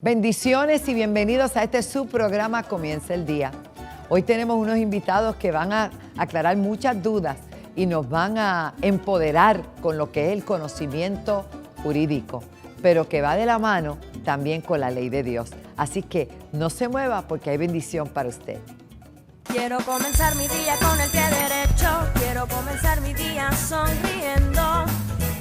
Bendiciones y bienvenidos a este subprograma Comienza el Día. Hoy tenemos unos invitados que van a aclarar muchas dudas y nos van a empoderar con lo que es el conocimiento jurídico, pero que va de la mano también con la ley de Dios. Así que no se mueva porque hay bendición para usted. Quiero comenzar mi día con el pie derecho, quiero comenzar mi día sonriendo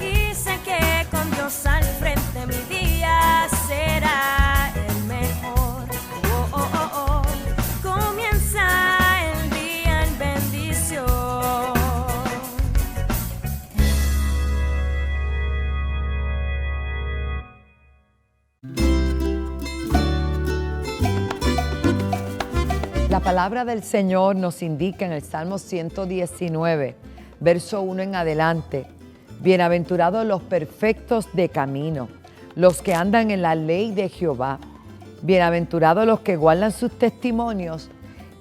y sé que con Dios al frente mi día será el mejor. Oh, oh, oh, oh. Comienza el día en bendición. La palabra del Señor nos indica en el Salmo 119, verso 1 en adelante: bienaventurados los perfectos de camino, los que andan en la ley de Jehová. Bienaventurados los que guardan sus testimonios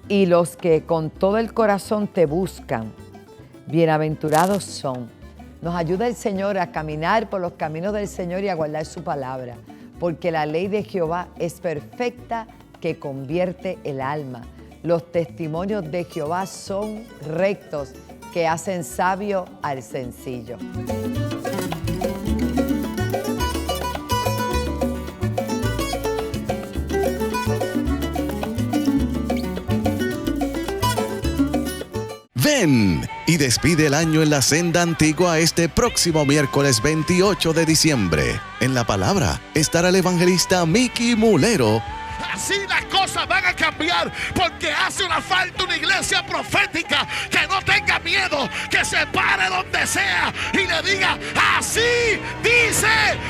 y los que con todo el corazón te buscan. Bienaventurados son. Nos ayuda el Señor a caminar por los caminos del Señor y a guardar su palabra, porque la ley de Jehová es perfecta, que convierte el alma. Los testimonios de Jehová son rectos, que hacen sabio al sencillo. Ven y despide el año en la senda antigua este próximo miércoles 28 de diciembre. En la palabra estará el evangelista Mickey Mulero. Así las cosas van a cambiar, porque hace una falta una iglesia profética que no tenga miedo, que se pare donde sea y le diga: así dice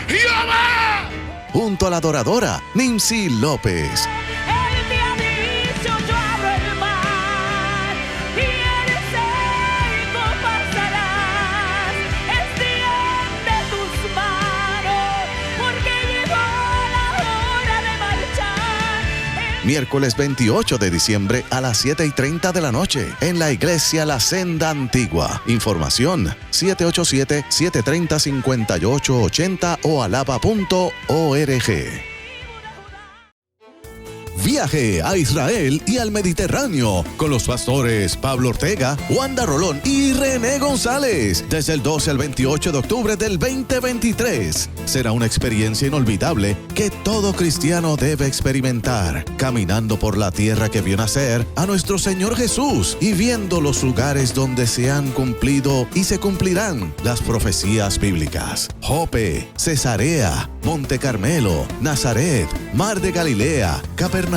Jehová. Junto a la adoradora Nimsi López. El día dicho yo abro el mar y el seco pasarás. Extiende tus manos porque llegó la hora de marchar. Miércoles 28 de diciembre a las 7:30 de la noche en la iglesia La Senda Antigua. Información 787-730-5880 o alaba.org. Viaje a Israel y al Mediterráneo con los pastores Pablo Ortega, Wanda Rolón y René González desde el 12 al 28 de octubre del 2023. Será una experiencia inolvidable que todo cristiano debe experimentar, caminando por la tierra que vio nacer a nuestro Señor Jesús y viendo los lugares donde se han cumplido y se cumplirán las profecías bíblicas. Jope, Cesarea, Monte Carmelo, Nazaret, Mar de Galilea, Capernaum,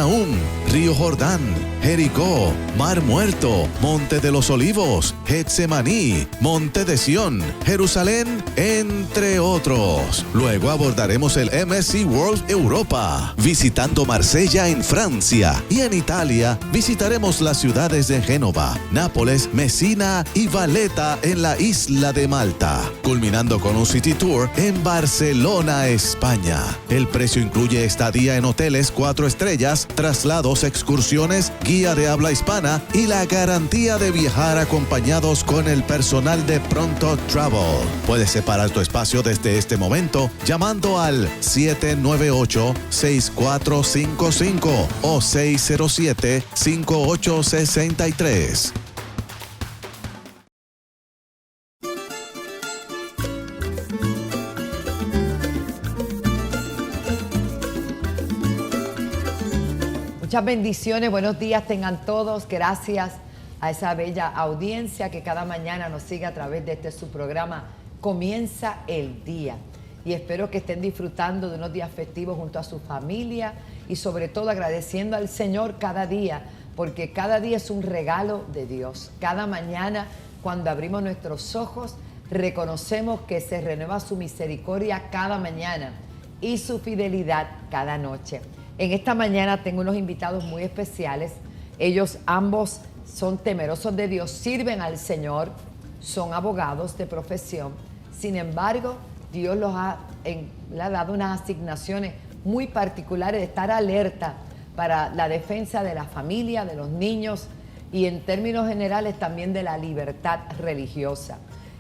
Río Jordán, Jericó, Mar Muerto, Monte de los Olivos, Getsemaní, Monte de Sión, Jerusalén, entre otros. Luego abordaremos el MSC World Europa, visitando Marsella en Francia, y en Italia visitaremos las ciudades de Génova, Nápoles, Messina y Valletta en la isla de Malta, culminando con un City Tour en Barcelona, España. El precio incluye estadía en hoteles 4 estrellas, traslados, excursiones, guía de habla hispana y la garantía de viajar acompañados con el personal de Pronto Travel. Puedes separar tu espacio desde este momento llamando al 798-6455 o 607-5863. Muchas bendiciones, buenos días tengan todos. Gracias a esa bella audiencia que cada mañana nos sigue a través de este su programa Comienza el Día. Y espero que estén disfrutando de unos días festivos junto a su familia y sobre todo agradeciendo al Señor cada día, porque cada día es un regalo de Dios. Cada mañana, cuando abrimos nuestros ojos, reconocemos que se renueva su misericordia cada mañana y su fidelidad cada noche. En esta mañana tengo unos invitados muy especiales. Ellos ambos son temerosos de Dios, sirven al Señor, son abogados de profesión. Sin embargo, Dios le ha dado unas asignaciones muy particulares de estar alerta para la defensa de la familia, de los niños y en términos generales también de la libertad religiosa.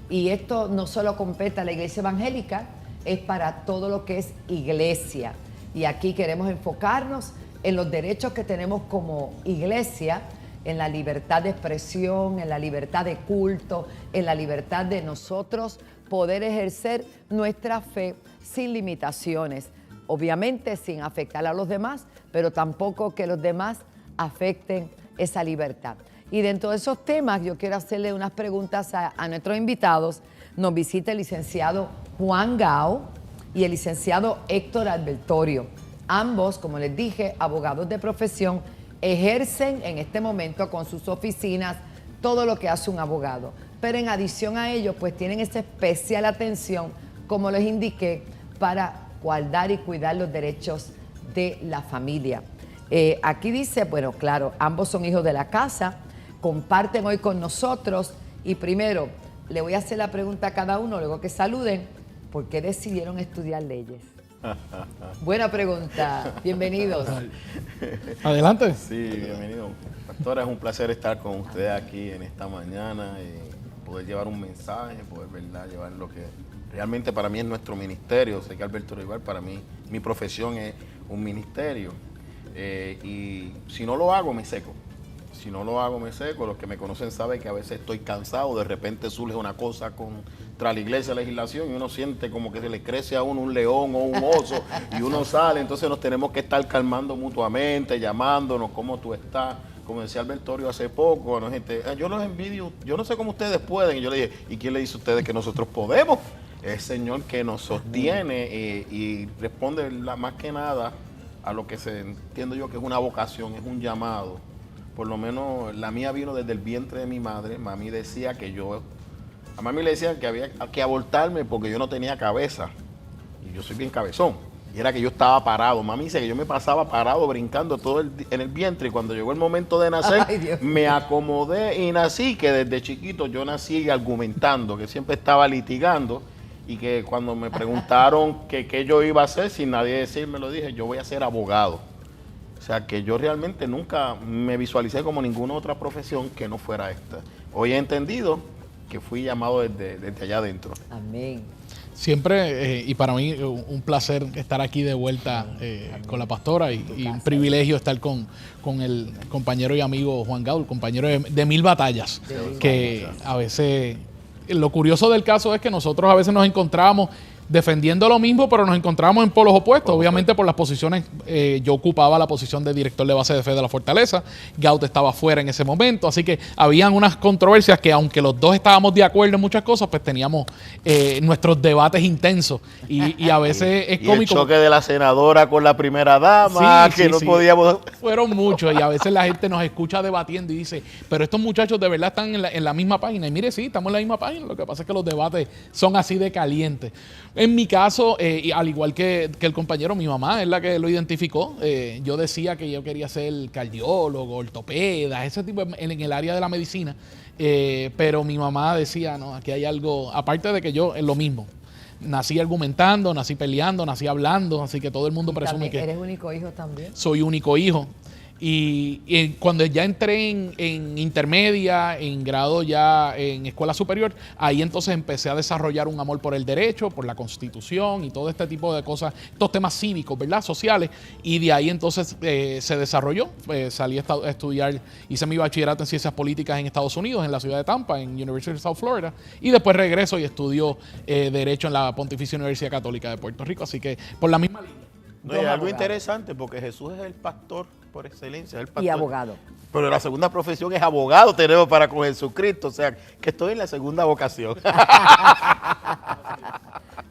Y esto no solo compete a la iglesia evangélica, es para todo lo que es iglesia. Y aquí queremos enfocarnos en los derechos que tenemos como iglesia, en la libertad de expresión, en la libertad de culto, en la libertad de nosotros poder ejercer nuestra fe sin limitaciones. Obviamente sin afectar a los demás, pero tampoco que los demás afecten esa libertad. Y dentro de esos temas yo quiero hacerle unas preguntas a nuestros invitados. Nos visita el licenciado Juan Gao y el licenciado Héctor Albertorio. Ambos, como les dije, abogados de profesión, ejercen en este momento con sus oficinas todo lo que hace un abogado. Pero en adición a ello, pues tienen esa especial atención, como les indiqué, para guardar y cuidar los derechos de la familia. Aquí dice, bueno, claro, ambos son hijos de la casa, comparten hoy con nosotros y primero le voy a hacer la pregunta a cada uno, luego que saluden, ¿por qué decidieron estudiar leyes? Buena pregunta, bienvenidos. Adelante. Sí, bienvenido. Pastora, es un placer estar con ustedes aquí en esta mañana y poder llevar un mensaje, poder, ¿verdad?, llevar lo que realmente para mí es nuestro ministerio. Sé que Alberto igual, para mí, mi profesión es un ministerio. Y si no lo hago, me seco. Si no lo hago, me seco. Los que me conocen saben que a veces estoy cansado. De repente surge una cosa contra la iglesia, legislación, y uno siente como que se le crece a uno un león o un oso, y uno sale. Entonces nos tenemos que estar calmando mutuamente, llamándonos, ¿cómo tú estás? Como decía Albertorio hace poco, ¿no? Gente, yo los envidio, yo no sé cómo ustedes pueden. Y yo le dije, ¿y quién le dice a ustedes que nosotros podemos? Es el Señor que nos sostiene y responde más que nada a lo que entiendo yo que es una vocación, es un llamado. Por lo menos la mía vino desde el vientre de mi madre. Mami decía que a mami le decían que había que abortarme porque yo no tenía cabeza. Y yo soy bien cabezón. Y era que yo estaba parado. Mami dice que yo me pasaba parado, brincando en el vientre. Y cuando llegó el momento de nacer, me acomodé y nací. Que desde chiquito yo nací argumentando, que siempre estaba litigando. Y que cuando me preguntaron qué yo iba a hacer, sin nadie decírmelo, dije, yo voy a ser abogado. O sea, que yo realmente nunca me visualicé como ninguna otra profesión que no fuera esta. Hoy he entendido que fui llamado desde allá adentro. Amén. Siempre, y para mí, un placer estar aquí de vuelta con la pastora y un privilegio estar con el compañero y amigo Juan Gao, el compañero de mil batallas, que a veces, lo curioso del caso es que nosotros a veces nos encontramos defendiendo lo mismo, pero nos encontramos en polos opuestos. Obviamente por las posiciones, yo ocupaba la posición de director de base de fe de la Fortaleza, Gaut estaba fuera en ese momento, así que habían unas controversias que aunque los dos estábamos de acuerdo en muchas cosas, pues teníamos nuestros debates intensos y a veces es cómico. Y el choque de la senadora con la primera dama, sí, que no podíamos... Fueron muchos y a veces la gente nos escucha debatiendo y dice, pero estos muchachos de verdad están en la misma página. Y mire, sí, estamos en la misma página, lo que pasa es que los debates son así de calientes. En mi caso, al igual que el compañero, mi mamá es la que lo identificó. Yo decía que yo quería ser cardiólogo, ortopeda, ese tipo en el área de la medicina. Pero mi mamá decía, no, aquí hay algo, aparte de que yo es lo mismo. Nací argumentando, nací peleando, nací hablando, así que todo el mundo presume que... ¿Eres único hijo también? Soy único hijo. Y cuando ya entré en intermedia, en grado ya en escuela superior, ahí entonces empecé a desarrollar un amor por el derecho, por la Constitución y todo este tipo de cosas, estos temas cívicos, ¿verdad? Sociales. Y de ahí entonces se desarrolló. Salí a estudiar, hice mi bachillerato en Ciencias Políticas en Estados Unidos, en la ciudad de Tampa, en University of South Florida. Y después regreso y estudio Derecho en la Pontificia Universidad Católica de Puerto Rico. Así que por la misma línea. No, es algo interesante porque Jesús es el pastor por excelencia. Es el pastor. Y abogado. Pero la segunda profesión es abogado, tenemos para con Jesucristo. O sea, que estoy en la segunda vocación.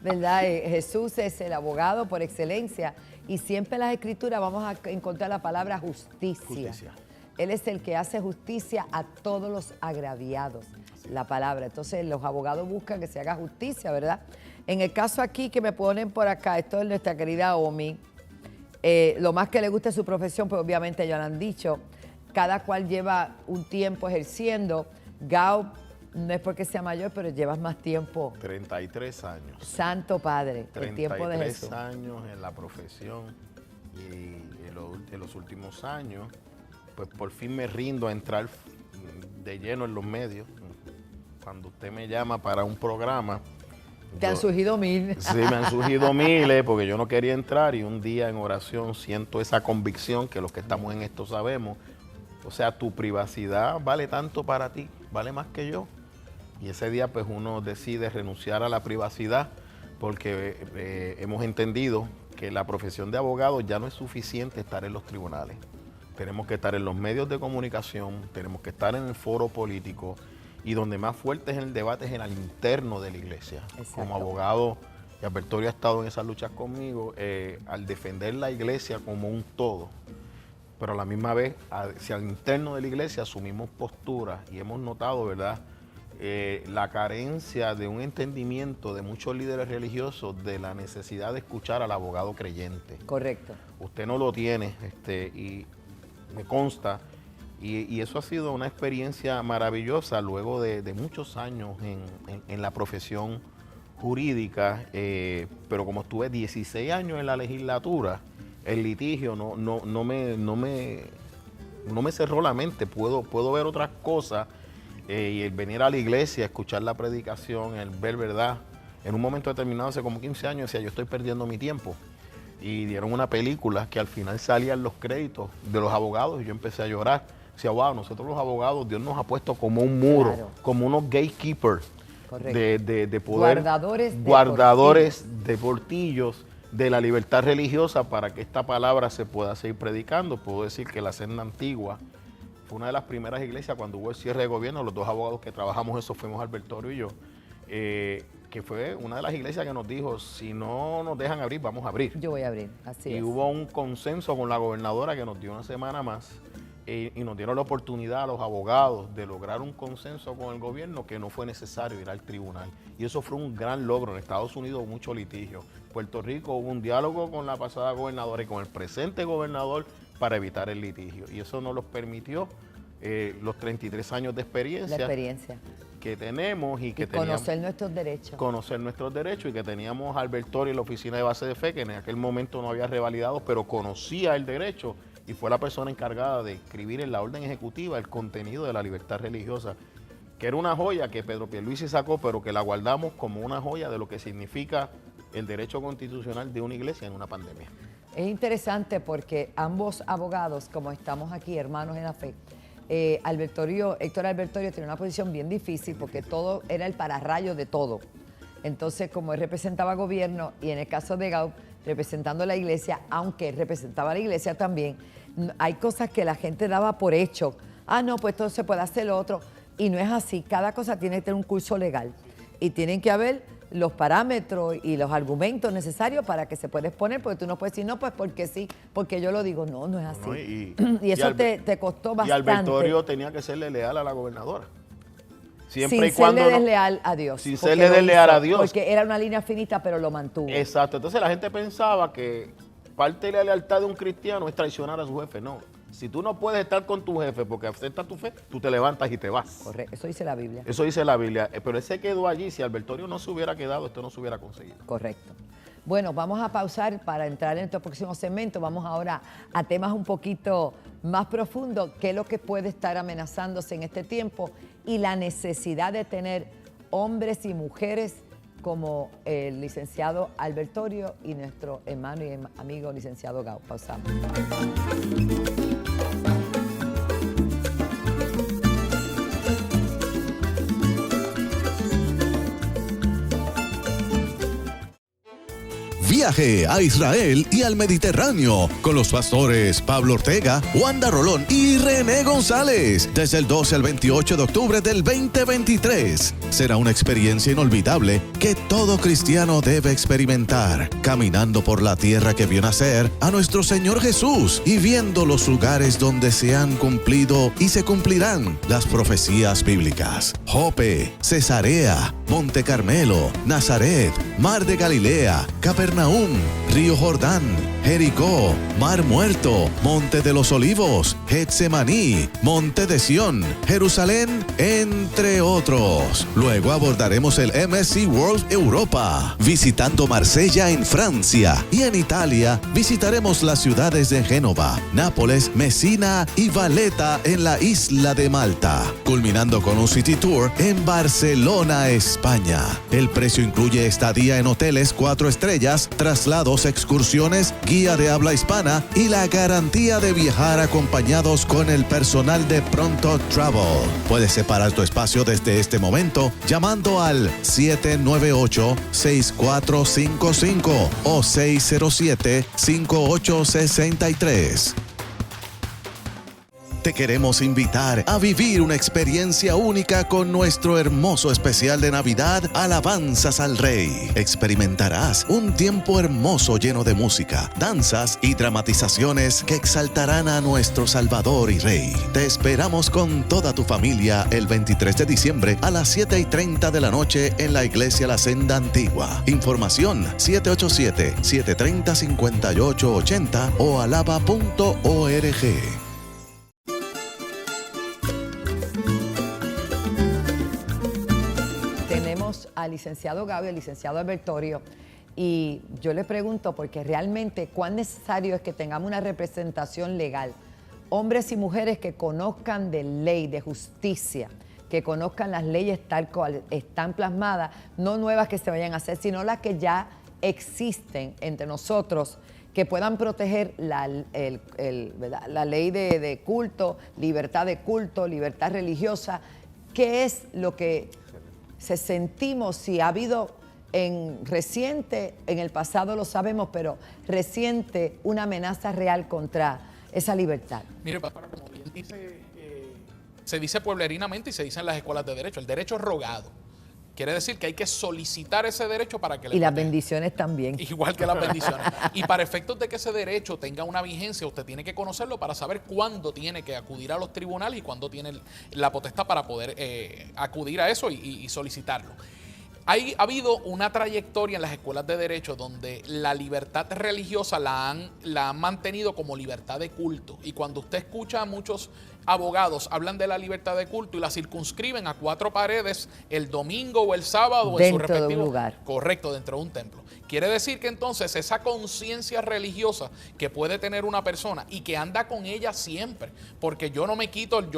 ¿Verdad? Jesús es el abogado por excelencia y siempre en las Escrituras vamos a encontrar la palabra justicia. Él es el que hace justicia a todos los agraviados, la palabra. Entonces los abogados buscan que se haga justicia, ¿verdad? En el caso aquí que me ponen por acá, esto es nuestra querida Omi, lo más que le gusta es su profesión, pues obviamente ya lo han dicho, cada cual lleva un tiempo ejerciendo. Gao, no es porque sea mayor, pero llevas más tiempo. 33 años. Santo Padre, el tiempo de Jesús. 33 años en la profesión y en los últimos años, pues por fin me rindo a entrar de lleno en los medios. Cuando usted me llama para un programa, Te han surgido 1000. Sí, me han surgido miles porque yo no quería entrar y un día en oración siento esa convicción que los que estamos en esto sabemos. O sea, tu privacidad vale tanto para ti, vale más que yo. Y ese día pues uno decide renunciar a la privacidad porque hemos entendido que la profesión de abogado ya no es suficiente estar en los tribunales. Tenemos que estar en los medios de comunicación, tenemos que estar en el foro político y donde más fuerte es el debate es en el interno de la iglesia. Exacto. Como abogado, y Albertorio ha estado en esas luchas conmigo, al defender la iglesia como un todo, pero a la misma vez hacia el interno de la iglesia asumimos posturas y hemos notado, ¿verdad?, la carencia de un entendimiento de muchos líderes religiosos de la necesidad de escuchar al abogado creyente. Correcto. Usted no lo tiene, y me consta, y eso ha sido una experiencia maravillosa luego de muchos años en la profesión jurídica, pero como estuve 16 años en la legislatura, el litigio no me cerró la mente, puedo ver otras cosas. Y el venir a la iglesia, escuchar la predicación, el ver verdad, en un momento determinado, hace como 15 años, decía, yo estoy perdiendo mi tiempo. Y dieron una película que al final salían los créditos de los abogados y yo empecé a llorar. Decía, wow, nosotros los abogados, Dios nos ha puesto como un muro, claro, como unos gatekeepers de poder, guardadores de portillos de la libertad religiosa para que esta palabra se pueda seguir predicando. Puedo decir que la senda antigua fue una de las primeras iglesias cuando hubo el cierre de gobierno. Los dos abogados que trabajamos eso fuimos Albertorio y yo, que fue una de las iglesias que nos dijo, si no nos dejan abrir, vamos a abrir. Yo voy a abrir, así es. Y hubo un consenso con la gobernadora que nos dio una semana más y nos dieron la oportunidad a los abogados de lograr un consenso con el gobierno que no fue necesario ir al tribunal. Y eso fue un gran logro. En Estados Unidos hubo mucho litigio. Puerto Rico hubo un diálogo con la pasada gobernadora y con el presente gobernador para evitar el litigio. Y eso nos los permitió los 33 años de experiencia. La experiencia que tenemos y que conocer nuestros derechos. Conocer nuestros derechos y que teníamos a Albertorio en la oficina de base de fe, que en aquel momento no había revalidado, pero conocía el derecho y fue la persona encargada de escribir en la orden ejecutiva el contenido de la libertad religiosa, que era una joya que Pedro Pierluisi sacó, pero que la guardamos como una joya de lo que significa el derecho constitucional de una iglesia en una pandemia. Es interesante porque ambos abogados, como estamos aquí, hermanos en la fe, Héctor Albertorio tiene una posición bien difícil porque todo era el pararrayo de todo. Entonces, como él representaba gobierno y en el caso de Gaup, representando la iglesia, aunque él representaba a la iglesia también, hay cosas que la gente daba por hecho. Ah, no, pues todo se puede hacer lo otro. Y no es así. Cada cosa tiene que tener un curso legal y tienen que haber los parámetros y los argumentos necesarios para que se pueda exponer, porque tú no puedes decir, no, pues porque sí, porque yo lo digo, no, no es así. No, y eso te costó bastante. Y Albertorio tenía que serle leal a la gobernadora. Siempre sin serle desleal a Dios. Sin serle desleal a Dios. Porque era una línea finita, pero lo mantuvo. Exacto. Entonces la gente pensaba que parte de la lealtad de un cristiano es traicionar a su jefe. No. Si tú no puedes estar con tu jefe porque aceptas tu fe, tú te levantas y te vas. Correcto, eso dice la Biblia. Eso dice la Biblia, pero él se quedó allí. Si Albertorio no se hubiera quedado, esto no se hubiera conseguido. Correcto. Bueno, vamos a pausar para entrar en nuestro próximo segmento. Vamos ahora a temas un poquito más profundos, qué es lo que puede estar amenazándose en este tiempo y la necesidad de tener hombres y mujeres como el licenciado Albertorio y nuestro hermano y amigo licenciado Gaup. Pausamos. Viaje a Israel y al Mediterráneo con los pastores Pablo Ortega, Wanda Rolón y René González desde el 12 al 28 de octubre del 2023. Será una experiencia inolvidable que todo cristiano debe experimentar, caminando por la tierra que vio nacer a nuestro Señor Jesús y viendo los lugares donde se han cumplido y se cumplirán las profecías bíblicas. Jope, Cesarea, Monte Carmelo, Nazaret, Mar de Galilea, Capernaum Capernaum, Río Jordán, Jericó, Mar Muerto, Monte de los Olivos, Getsemaní, Monte de Sión, Jerusalén, entre otros. Luego abordaremos el MSC World Europa, visitando Marsella en Francia, y en Italia visitaremos las ciudades de Génova, Nápoles, Messina y Valletta en la isla de Malta, culminando con un City Tour en Barcelona, España. El precio incluye estadía en hoteles 4 estrellas, traslados, excursiones, guía de habla hispana y la garantía de viajar acompañados con el personal de Pronto Travel. Puedes separar tu espacio desde este momento llamando al 798-6455 o 607-5863. Te queremos invitar a vivir una experiencia única con nuestro hermoso especial de Navidad, Alabanzas al Rey. Experimentarás un tiempo hermoso lleno de música, danzas y dramatizaciones que exaltarán a nuestro Salvador y Rey. Te esperamos con toda tu familia el 23 de diciembre a las 7:30 de la noche en la Iglesia La Senda Antigua. Información 787-730-5880 o alaba.org. Al licenciado Gaby, al licenciado Albertorio, y yo le pregunto porque realmente cuán necesario es que tengamos una representación legal, hombres y mujeres que conozcan de ley, de justicia, que conozcan las leyes tal cual están plasmadas, no nuevas que se vayan a hacer, sino las que ya existen entre nosotros, que puedan proteger la ley de culto, libertad religiosa. ¿Qué es lo que se sentimos, si ha habido en el pasado lo sabemos, pero reciente, una amenaza real contra esa libertad? Mire, como bien dice, se dice pueblerinamente y se dice en las escuelas de derecho, el derecho es rogado. Quiere decir que hay que solicitar ese derecho para que le las bendiciones también. Igual que las bendiciones. Y para efectos de que ese derecho tenga una vigencia, usted tiene que conocerlo para saber cuándo tiene que acudir a los tribunales y cuándo tiene la potestad para poder acudir a eso y solicitarlo. Ha habido una trayectoria en las escuelas de derecho donde la libertad religiosa la han mantenido como libertad de culto. Y cuando usted escucha a muchos abogados hablan de la libertad de culto y la circunscriben a 4 paredes el domingo o el sábado dentro en su respectivo de un lugar. Correcto, dentro de un templo. Quiere decir que entonces esa conciencia religiosa que puede tener una persona y que anda con ella siempre, porque yo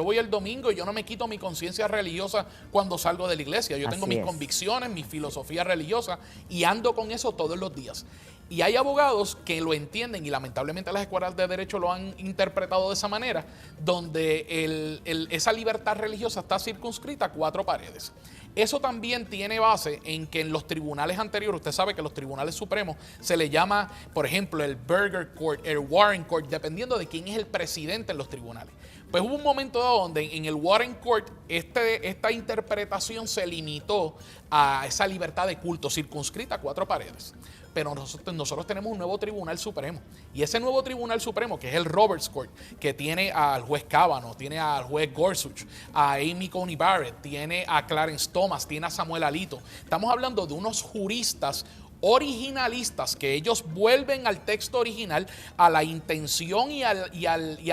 voy el domingo y yo no me quito mi conciencia religiosa cuando salgo de la iglesia. Yo tengo mis convicciones, mi filosofía religiosa y ando con eso todos los días. Y hay abogados que lo entienden y lamentablemente las escuelas de derecho lo han interpretado de esa manera, donde esa libertad religiosa está circunscrita a 4 paredes. Eso también tiene base en que en los tribunales anteriores, usted sabe que los tribunales supremos se le llama, por ejemplo, el Burger Court, el Warren Court, dependiendo de quién es el presidente en los tribunales. Pues hubo un momento dado donde en el Warren Court esta interpretación se limitó a esa libertad de culto circunscrita a 4 paredes. Pero nosotros tenemos un nuevo Tribunal Supremo. Y ese nuevo Tribunal Supremo, que es el Roberts Court, que tiene al juez Kavanaugh, tiene al juez Gorsuch, a Amy Coney Barrett, tiene a Clarence Thomas, tiene a Samuel Alito. Estamos hablando de unos juristas originalistas que ellos vuelven al texto original, a la intención y a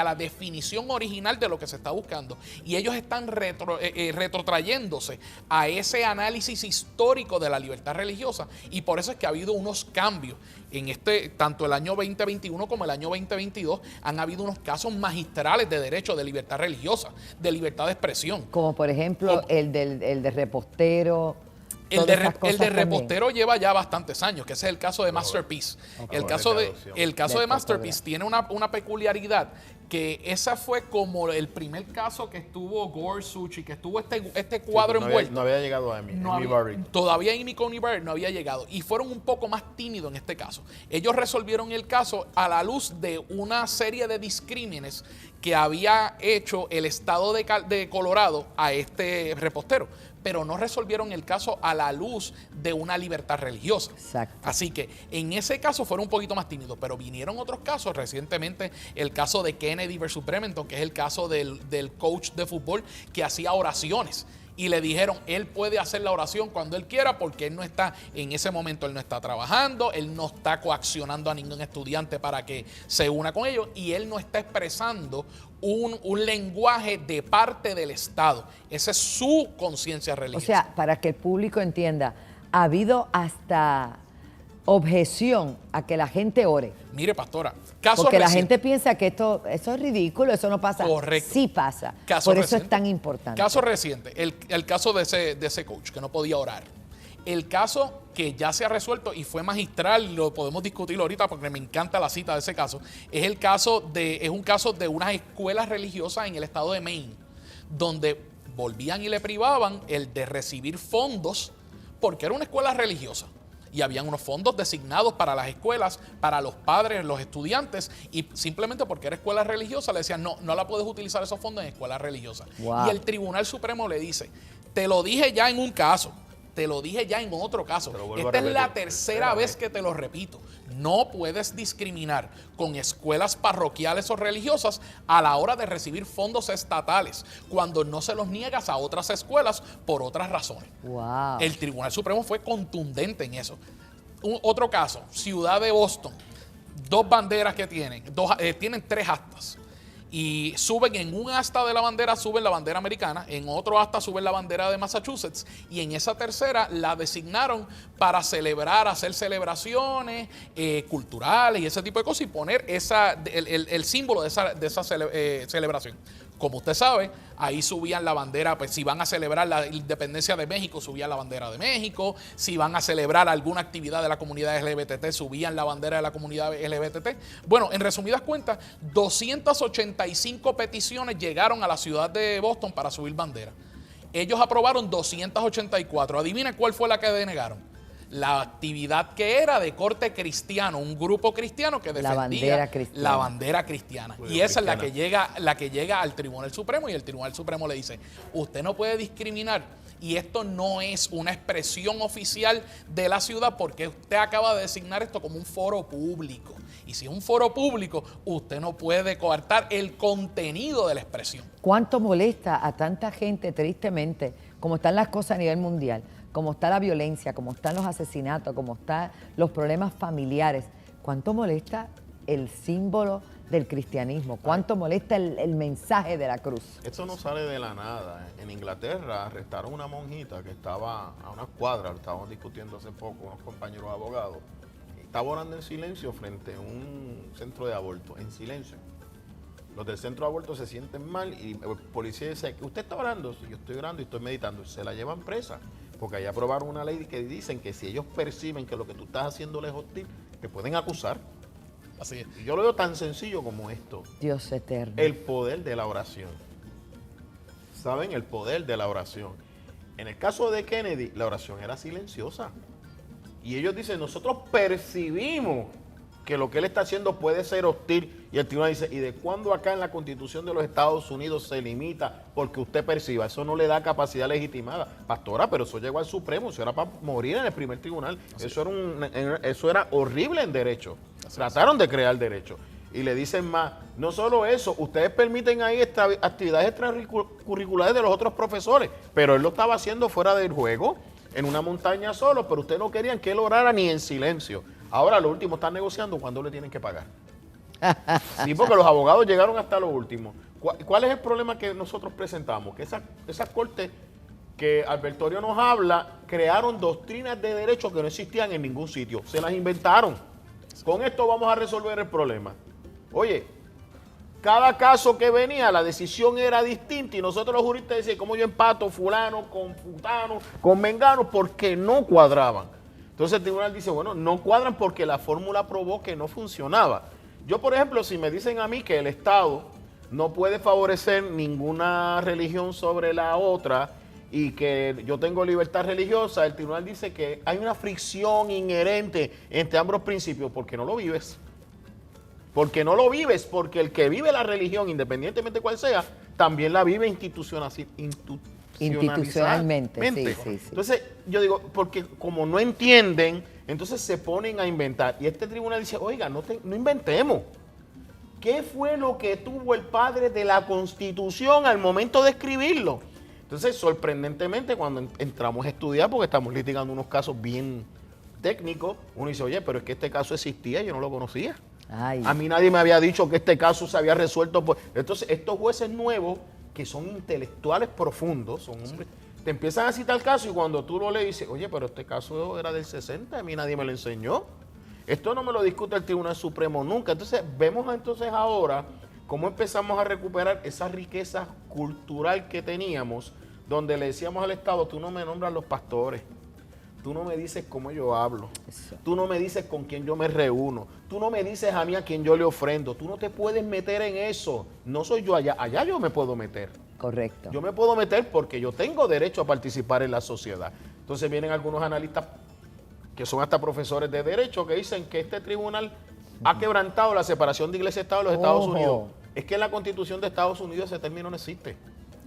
la definición original de lo que se está buscando. Y ellos están retrotrayéndose a ese análisis histórico de la libertad religiosa. Y por eso es que ha habido unos cambios. En tanto el año 2021 como el año 2022 han habido unos casos magistrales de derecho de libertad religiosa, de libertad de expresión. Como por ejemplo el de repostero. El de repostero lleva ya bastantes años, que ese es el caso de Masterpiece. El caso de Masterpiece tiene una peculiaridad, que esa fue como el primer caso que estuvo Gorsuch y que estuvo este cuadro envuelto. No había llegado a Amy Barrett. Todavía Amy Coney Barrett no había llegado. Y fueron un poco más tímidos en este caso. Ellos resolvieron el caso a la luz de una serie de discrímenes que había hecho el estado de Colorado a este repostero. Pero no resolvieron el caso a la luz de una libertad religiosa. Exacto. Así que en ese caso fueron un poquito más tímidos, pero vinieron otros casos recientemente, el caso de Kennedy versus Bremerton, que es el caso del coach de fútbol que hacía oraciones. y le dijeron, él puede hacer la oración cuando él quiera porque él no está, en ese momento él no está trabajando, él no está coaccionando a ningún estudiante para que se una con ellos y él no está expresando un lenguaje de parte del Estado. Esa es su conciencia religiosa. O sea, para que el público entienda, ha habido hasta objeción a que la gente ore. Mire, pastora, caso porque la reciente. gente piensa que eso es ridículo, eso no pasa. Correcto. Sí pasa. Caso Por eso reciente. es tan importante. Caso reciente, el caso de ese coach que no podía orar. El caso que ya se ha resuelto y fue magistral, lo podemos discutir ahorita porque me encanta la cita de ese caso, es un caso de unas escuelas religiosas en el estado de Maine, donde volvían y le privaban el de recibir fondos porque era una escuela religiosa. Y habían unos fondos designados para las escuelas, para los padres, los estudiantes, y simplemente porque era escuela religiosa le decían, no la puedes utilizar esos fondos en escuela religiosa. Wow. Y el Tribunal Supremo le dice, te lo dije ya en un caso, te lo dije ya en otro caso. Esta es la tercera vez que te lo repito. No puedes discriminar con escuelas parroquiales o religiosas a la hora de recibir fondos estatales cuando no se los niegas a otras escuelas por otras razones. Wow. El Tribunal Supremo fue contundente en eso. Otro caso, Ciudad de Boston. Dos banderas que tienen, tienen 3 astas. Y suben en un asta de la bandera, suben la bandera americana, en otro asta suben la bandera de Massachusetts, y en esa tercera la designaron para celebrar, hacer celebraciones culturales y ese tipo de cosas, y poner el símbolo de esa celebración. Como usted sabe, ahí subían la bandera, pues si van a celebrar la independencia de México, subían la bandera de México. Si van a celebrar alguna actividad de la comunidad LGBT, subían la bandera de la comunidad LGBT. Bueno, en resumidas cuentas, 285 peticiones llegaron a la ciudad de Boston para subir bandera. Ellos aprobaron 284. Adivinen cuál fue la que denegaron. La actividad que era de corte cristiano, un grupo cristiano que defendía la bandera cristiana. Y esa es la que llega al Tribunal Supremo, y el Tribunal Supremo le dice, usted no puede discriminar, y esto no es una expresión oficial de la ciudad porque usted acaba de designar esto como un foro público. Y si es un foro público, usted no puede coartar el contenido de la expresión. ¿Cuánto molesta a tanta gente, tristemente, como están las cosas a nivel mundial? Como está la violencia, como están los asesinatos, como están los problemas familiares. ¿Cuánto molesta el símbolo del cristianismo? ¿Cuánto molesta el mensaje de la cruz? Esto no sale de la nada. En Inglaterra arrestaron una monjita que estaba a unas cuadras, lo estábamos discutiendo hace poco unos compañeros abogados. Estaba orando en silencio frente a un centro de aborto, en silencio. Los del centro de aborto se sienten mal y el policía dice, ¿usted está orando? Sí, yo estoy orando y estoy meditando. Se la llevan presa. Porque ahí aprobaron una ley que dicen que si ellos perciben que lo que tú estás haciendo les es hostil, te pueden acusar. Así es. Y yo lo veo tan sencillo como esto. Dios eterno. El poder de la oración. ¿Saben? El poder de la oración. En el caso de Kennedy, la oración era silenciosa. Y ellos dicen, nosotros percibimos que lo que él está haciendo puede ser hostil. Y el tribunal dice, ¿y de cuándo acá en la Constitución de los Estados Unidos se limita porque usted perciba? Eso no le da capacidad legitimada. Pastora, pero eso llegó al Supremo, eso era para morir en el primer tribunal. Eso era horrible en derecho. Trataron de crear derecho. Y le dicen más, no solo eso, ustedes permiten ahí actividades extracurriculares de los otros profesores, pero él lo estaba haciendo fuera del juego, en una montaña solo, pero ustedes no querían que él orara ni en silencio. Ahora lo último, están negociando cuándo le tienen que pagar. Sí, porque los abogados llegaron hasta lo último. ¿Cuál es el problema que nosotros presentamos? Que esas cortes que Albertorio nos habla, crearon doctrinas de derecho que no existían en ningún sitio. Se las inventaron. Con esto vamos a resolver el problema. Oye, cada caso que venía, la decisión era distinta y nosotros los juristas decían, ¿cómo yo empato fulano con futano, con mengano? Porque no cuadraban. Entonces el tribunal dice, bueno, no cuadran porque la fórmula probó que no funcionaba. Yo, por ejemplo, si me dicen a mí que el Estado no puede favorecer ninguna religión sobre la otra y que yo tengo libertad religiosa, el tribunal dice que hay una fricción inherente entre ambos principios porque no lo vives. Porque no lo vives, porque el que vive la religión, independientemente de cuál sea, también la vive institucionalmente. Sí. Entonces, yo digo, porque como no entienden, entonces se ponen a inventar. Y este tribunal dice, oiga, no inventemos. ¿Qué fue lo que tuvo el padre de la Constitución al momento de escribirlo? Entonces, sorprendentemente, cuando entramos a estudiar, porque estamos litigando unos casos bien técnicos, uno dice, oye, pero es que este caso existía y yo no lo conocía. Ay. A mí nadie me había dicho que este caso se había resuelto. Entonces, estos jueces nuevos, que son intelectuales profundos, son hombres, te empiezan a citar el caso y cuando tú lo lees, dices, oye, pero este caso era del 60, a mí nadie me lo enseñó. Esto no me lo discute el Tribunal Supremo nunca. Entonces, vemos entonces ahora cómo empezamos a recuperar esa riqueza cultural que teníamos, donde le decíamos al Estado, tú no me nombras los pastores, tú no me dices cómo yo hablo, tú no me dices con quién yo me reúno, tú no me dices a mí a quién yo le ofrendo, tú no te puedes meter en eso, no soy yo allá, allá yo me puedo meter. Correcto. Yo me puedo meter porque yo tengo derecho a participar en la sociedad. Entonces vienen algunos analistas que son hasta profesores de derecho que dicen que este tribunal ha quebrantado la separación de iglesia y Estado de los Estados Unidos. Es que en la Constitución de Estados Unidos ese término no existe.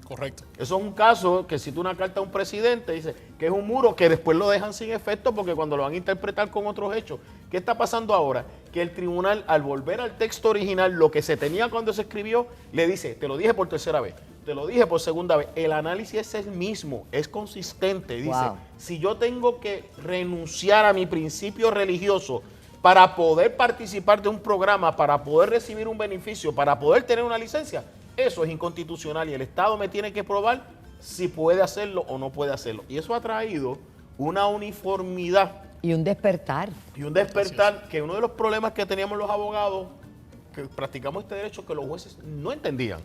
Correcto. Eso es un caso que cita una carta a un presidente, dice que es un muro que después lo dejan sin efecto porque cuando lo van a interpretar con otros hechos. ¿Qué está pasando ahora? Que el tribunal, al volver al texto original, lo que se tenía cuando se escribió, le dice, te lo dije por tercera vez, te lo dije por segunda vez, el análisis es el mismo, es consistente. Dice, Wow. si yo tengo que renunciar a mi principio religioso para poder participar de un programa, para poder recibir un beneficio, para poder tener una licencia, eso es inconstitucional y el Estado me tiene que probar si puede hacerlo o no puede hacerlo. Y eso ha traído una uniformidad Y un despertar. y un despertar que uno de los problemas que teníamos los abogados que practicamos este derecho que los jueces no entendían.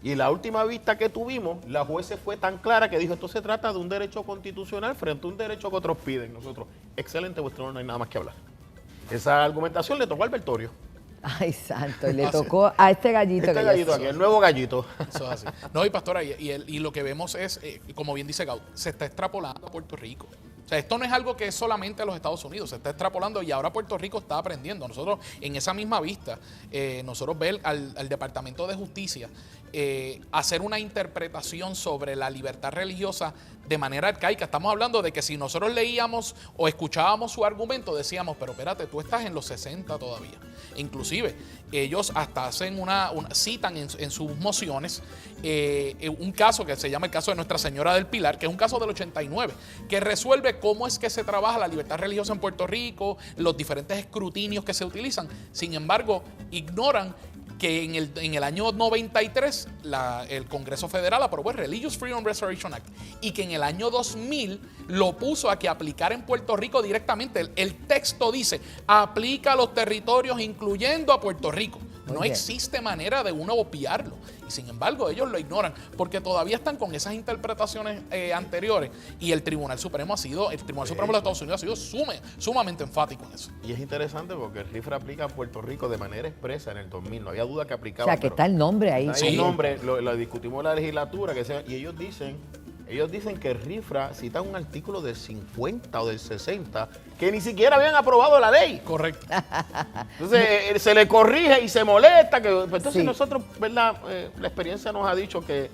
Y la última vista que tuvimos, la jueza fue tan clara que dijo, esto se trata de un derecho constitucional frente a un derecho que otros piden. Nosotros, excelente, vuestro honor, no hay nada más que hablar. Esa argumentación le tocó a Albertorio. Ay, santo, y le tocó a este gallito. Este que gallito ya- aquí, el nuevo gallito. Eso es así. No, y pastora, y lo que vemos es, como bien dice Gaud, se está extrapolando a Puerto Rico. O sea, esto no es algo que es solamente a los Estados Unidos, se está extrapolando y ahora Puerto Rico está aprendiendo. Nosotros, en esa misma vista, nosotros ver al Departamento de Justicia hacer una interpretación sobre la libertad religiosa de manera arcaica. Estamos hablando de que si nosotros leíamos o escuchábamos su argumento, decíamos, pero espérate, tú estás en los 60 todavía. Inclusive, ellos hasta hacen citan en sus mociones un caso que se llama el caso de Nuestra Señora del Pilar, que es un caso del 89, que resuelve cómo es que se trabaja la libertad religiosa en Puerto Rico, los diferentes escrutinios que se utilizan. Sin embargo, ignoran que en el año 93 el Congreso Federal aprobó el Religious Freedom Restoration Act y que en el año 2000 lo puso a que aplicara en Puerto Rico directamente. El texto dice, aplica a los territorios incluyendo a Puerto Rico. No Oye. existe manera de uno obviarlo. Y sin embargo, ellos lo ignoran porque todavía están con esas interpretaciones anteriores. Y el Tribunal Supremo Supremo de los Estados Unidos ha sido sumamente enfático en eso. Y es interesante porque el RIFRA aplica a Puerto Rico de manera expresa en el 2000. No había duda que O aplicaba. sea, que pero está el nombre ahí. hay Sí. un nombre, lo discutimos en la legislatura, y ellos dicen que el RIFRA cita un artículo del 50 o del 60 que ni siquiera habían aprobado la ley. Correcto. Entonces se le corrige y se molesta. Pues, entonces Sí. nosotros, ¿verdad? La experiencia nos ha dicho que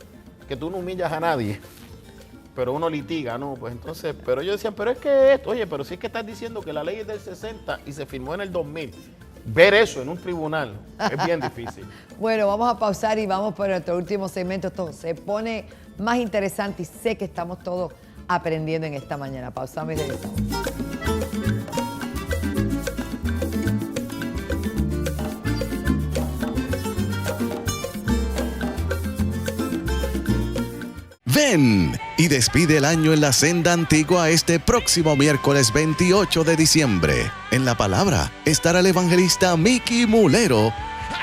tú no humillas a nadie, pero uno litiga, ¿no? Pues entonces, pero ellos decían, pero es que esto, oye, pero si es que estás diciendo que la ley es del 60 y se firmó en el 2000, ver eso en un tribunal es bien difícil. Bueno, vamos a pausar y vamos por nuestro último segmento. Esto se pone más interesante y sé que estamos todos aprendiendo en esta mañana. Pausamos y regresamos. Ven y despide el año en la senda antigua este próximo miércoles 28 de diciembre. En la palabra estará el evangelista Mickey Mulero.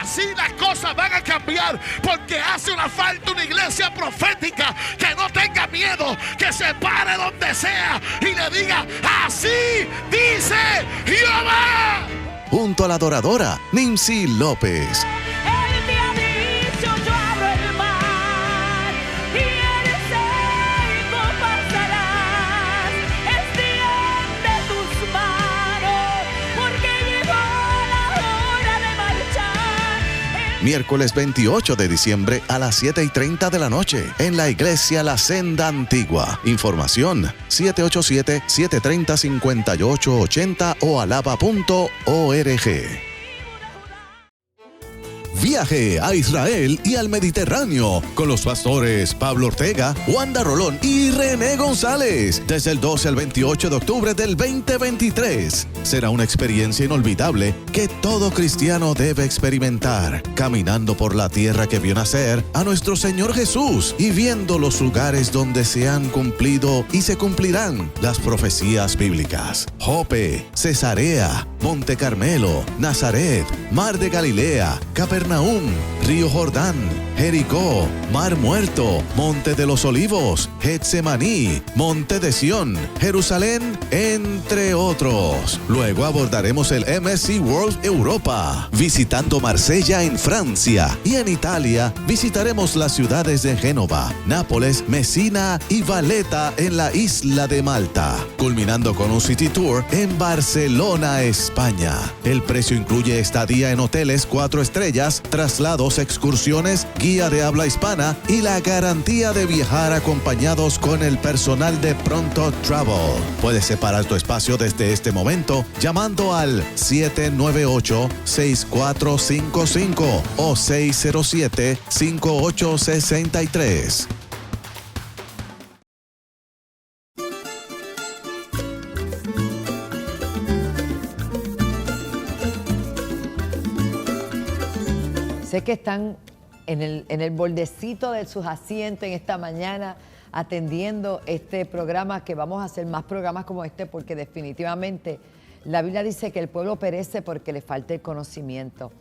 Así las cosas van a cambiar porque hace una falta una iglesia profética que no tenga miedo, que se pare donde sea y le diga, así dice Jehová. Junto a la adoradora Nimsi López. Él me ha dicho, yo abro el mar y el seco pasarás. Extiende tus manos porque llegó la hora de marchar. Miércoles 28 de diciembre a las 7:30 de la noche en la iglesia La Senda Antigua. Información 787-730-5880 o alaba.org. Viaje a Israel y al Mediterráneo con los pastores Pablo Ortega, Wanda Rolón y René González desde el 12 al 28 de octubre del 2023. Será una experiencia inolvidable que todo cristiano debe experimentar, caminando por la tierra que vio nacer a nuestro Señor Jesús y viendo los lugares donde se han cumplido y se cumplirán las profecías bíblicas. Jope, Cesarea, Monte Carmelo, Nazaret, Mar de Galilea, Capernaum, Río Jordán, Jericó, Mar Muerto, Monte de los Olivos, Getsemaní, Monte de Sión, Jerusalén, entre otros. Luego abordaremos el MSC World Europa, visitando Marsella en Francia, y en Italia visitaremos las ciudades de Génova, Nápoles, Messina y Valletta en la isla de Malta, culminando con un City Tour en Barcelona, España. El precio incluye estadía en hoteles 4 estrellas, traslados, excursiones, guía de habla hispana y la garantía de viajar acompañados con el personal de Pronto Travel. Puedes separar tu espacio desde este momento llamando al 798-6455 o 607-5863. Sé que están en el bordecito de sus asientos en esta mañana atendiendo este programa, que vamos a hacer más programas como este, porque definitivamente la Biblia dice que el pueblo perece porque le falta el conocimiento.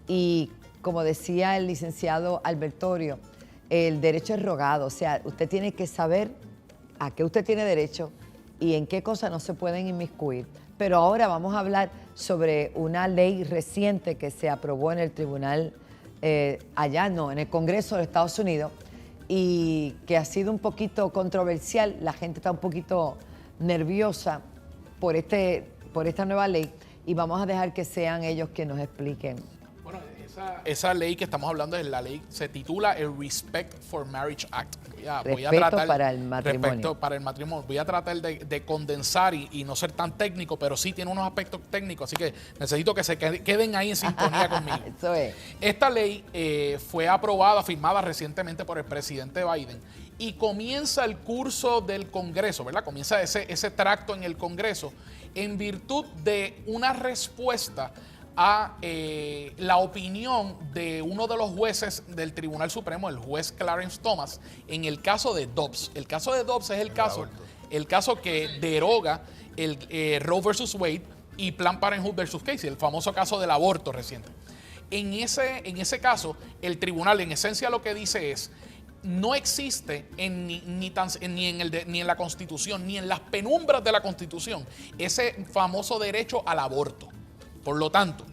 Y como decía el licenciado Albertorio, el derecho es rogado, o sea, usted tiene que saber a qué usted tiene derecho y en qué cosas no se pueden inmiscuir. Pero ahora vamos a hablar sobre una ley reciente que se aprobó en el tribunal en el Congreso de Estados Unidos, y que ha sido un poquito controversial. La gente está un poquito nerviosa por esta nueva ley, y vamos a dejar que sean ellos que nos expliquen. Bueno, esa ley que estamos hablando es la ley, se titula el Respect for Marriage Act. Respeto para el matrimonio. Respeto para el matrimonio. Voy a tratar de condensar y no ser tan técnico, pero sí tiene unos aspectos técnicos, así que necesito que se queden ahí en sintonía conmigo. Eso es. Esta ley fue aprobada, firmada recientemente por el presidente Biden, y comienza el curso del Congreso, ¿verdad? Comienza ese tracto en el Congreso en virtud de una respuesta a la opinión de uno de los jueces del Tribunal Supremo, el juez Clarence Thomas, en el caso de Dobbs. El caso de Dobbs es el caso que deroga el Roe versus Wade y Planned Parenthood versus Casey, el famoso caso del aborto reciente. En ese caso, el tribunal en esencia lo que dice es: no existe ni en la Constitución, ni en las penumbras de la Constitución, ese famoso derecho al aborto. Por lo tanto,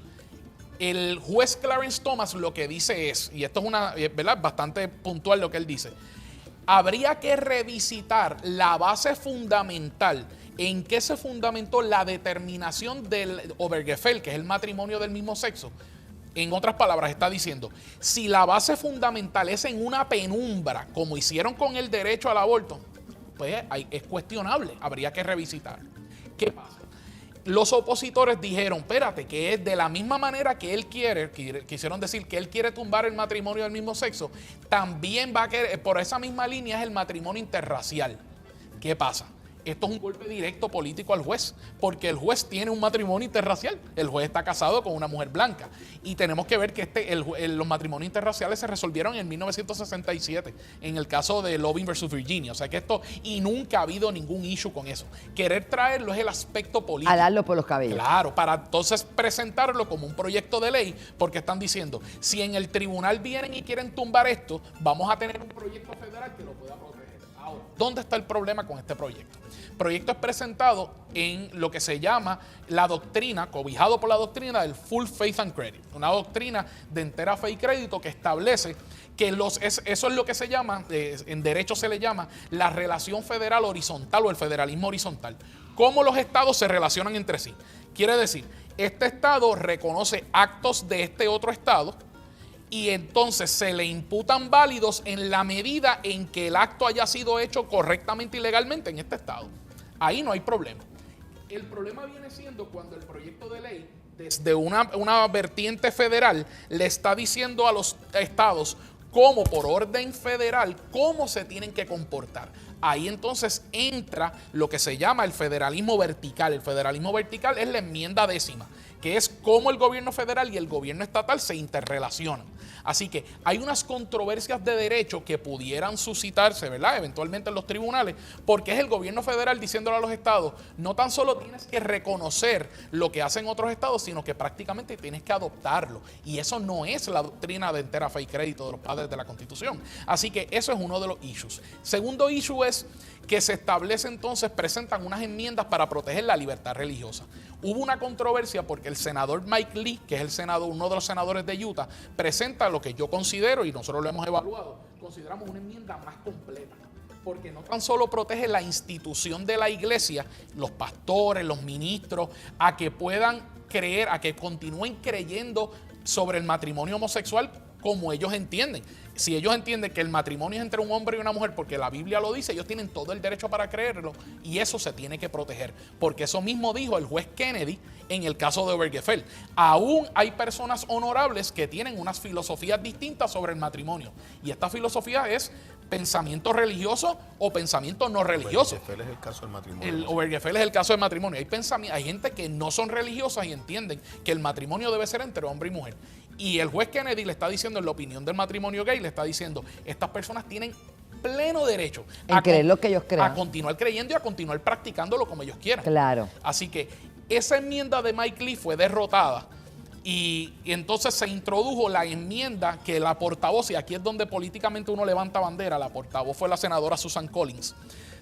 el juez Clarence Thomas lo que dice es, y esto es ¿verdad?, bastante puntual lo que él dice: habría que revisitar la base fundamental en que se fundamentó la determinación del Obergefell, que es el matrimonio del mismo sexo. En otras palabras, está diciendo, si la base fundamental es en una penumbra, como hicieron con el derecho al aborto, pues es cuestionable, habría que revisitar. ¿Qué pasa? Los opositores dijeron, espérate, que es de la misma manera que él quisieron decir que él quiere tumbar el matrimonio del mismo sexo, también va a querer, por esa misma línea, es el matrimonio interracial. ¿Qué pasa? Esto es un golpe directo político al juez, porque el juez tiene un matrimonio interracial. El juez está casado con una mujer blanca. Y tenemos que ver que los matrimonios interraciales se resolvieron en 1967, en el caso de Loving versus Virginia. O sea que y nunca ha habido ningún issue con eso. Querer traerlo es el aspecto político. Alarlo por los cabellos. Claro, para entonces presentarlo como un proyecto de ley, porque están diciendo, si en el tribunal vienen y quieren tumbar esto, vamos a tener un proyecto federal que lo pueda proteger. Ahora, ¿dónde está el problema con este proyecto? El proyecto es presentado en lo que se llama la doctrina, cobijado por la doctrina del Full Faith and Credit, una doctrina de entera fe y crédito que establece que eso es lo que se llama, en derecho se le llama la relación federal horizontal o el federalismo horizontal. Cómo los estados se relacionan entre sí. Quiere decir, este estado reconoce actos de este otro estado, y entonces se le imputan válidos en la medida en que el acto haya sido hecho correctamente y legalmente en este estado. Ahí no hay problema. El problema viene siendo cuando el proyecto de ley desde una vertiente federal, le está diciendo a los estados cómo, por orden federal, cómo se tienen que comportar. Ahí entonces entra lo que se llama el federalismo vertical. El federalismo vertical es la enmienda 10ª, que es cómo el gobierno federal y el gobierno estatal se interrelacionan. Así que hay unas controversias de derecho que pudieran suscitarse, ¿verdad?, eventualmente en los tribunales, porque es el gobierno federal diciéndole a los estados, no tan solo tienes que reconocer lo que hacen otros estados, sino que prácticamente tienes que adoptarlo. Y eso no es la doctrina de entera fe y crédito de los padres de la Constitución. Así que eso es uno de los issues. Segundo issue es que se establece entonces, presentan unas enmiendas para proteger la libertad religiosa. Hubo una controversia porque el senador Mike Lee, que es uno de los senadores de Utah, presenta lo que yo considero, y nosotros lo hemos evaluado, consideramos una enmienda más completa. Porque no tan solo protege la institución de la iglesia, los pastores, los ministros, a que puedan creer, a que continúen creyendo sobre el matrimonio homosexual como ellos entienden. Si ellos entienden que el matrimonio es entre un hombre y una mujer porque la Biblia lo dice, ellos tienen todo el derecho para creerlo y eso se tiene que proteger. Porque eso mismo dijo el juez Kennedy en el caso de Obergefell. Aún hay personas honorables que tienen unas filosofías distintas sobre el matrimonio. Y esta filosofía es pensamiento religioso o pensamiento no religioso. Obergefell es el caso del matrimonio. El Obergefell es el caso del matrimonio. Hay gente que no son religiosas y entienden que el matrimonio debe ser entre hombre y mujer. Y el juez Kennedy le está diciendo, en la opinión del matrimonio gay, le está diciendo, estas personas tienen pleno derecho a creer lo que ellos crean, a continuar creyendo y a continuar practicándolo como ellos quieran. Claro. Así que esa enmienda de Mike Lee fue derrotada y entonces se introdujo la enmienda que la portavoz, y aquí es donde políticamente uno levanta bandera, la portavoz fue la senadora Susan Collins.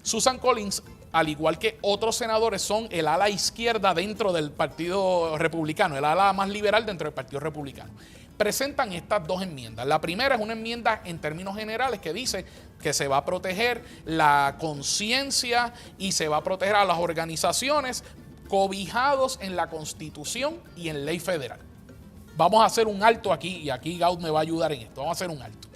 Susan Collins, al igual que otros senadores, son el ala izquierda dentro del Partido Republicano, el ala más liberal dentro del Partido Republicano. Presentan estas dos enmiendas. La primera es una enmienda en términos generales que dice que se va a proteger la conciencia y se va a proteger a las organizaciones cobijados en la Constitución y en ley federal. Vamos a hacer un alto aquí, y aquí Gaud me va a ayudar en esto. Vamos a hacer un alto.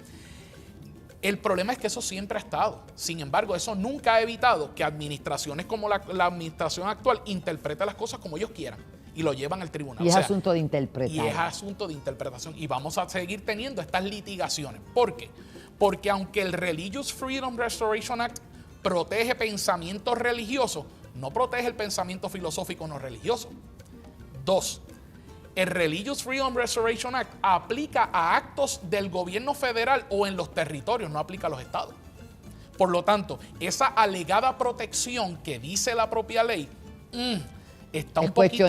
El problema es que eso siempre ha estado. Sin embargo, eso nunca ha evitado que administraciones como la administración actual interpreten las cosas como ellos quieran y lo llevan al tribunal. Y es asunto de interpretar. Y es asunto de interpretación. Y vamos a seguir teniendo estas litigaciones. ¿Por qué? Porque aunque el Religious Freedom Restoration Act protege pensamientos religiosos, no protege el pensamiento filosófico no religioso. 2. El Religious Freedom Restoration Act aplica a actos del gobierno federal o en los territorios, no aplica a los estados. Por lo tanto, esa alegada protección que dice la propia ley está un poquito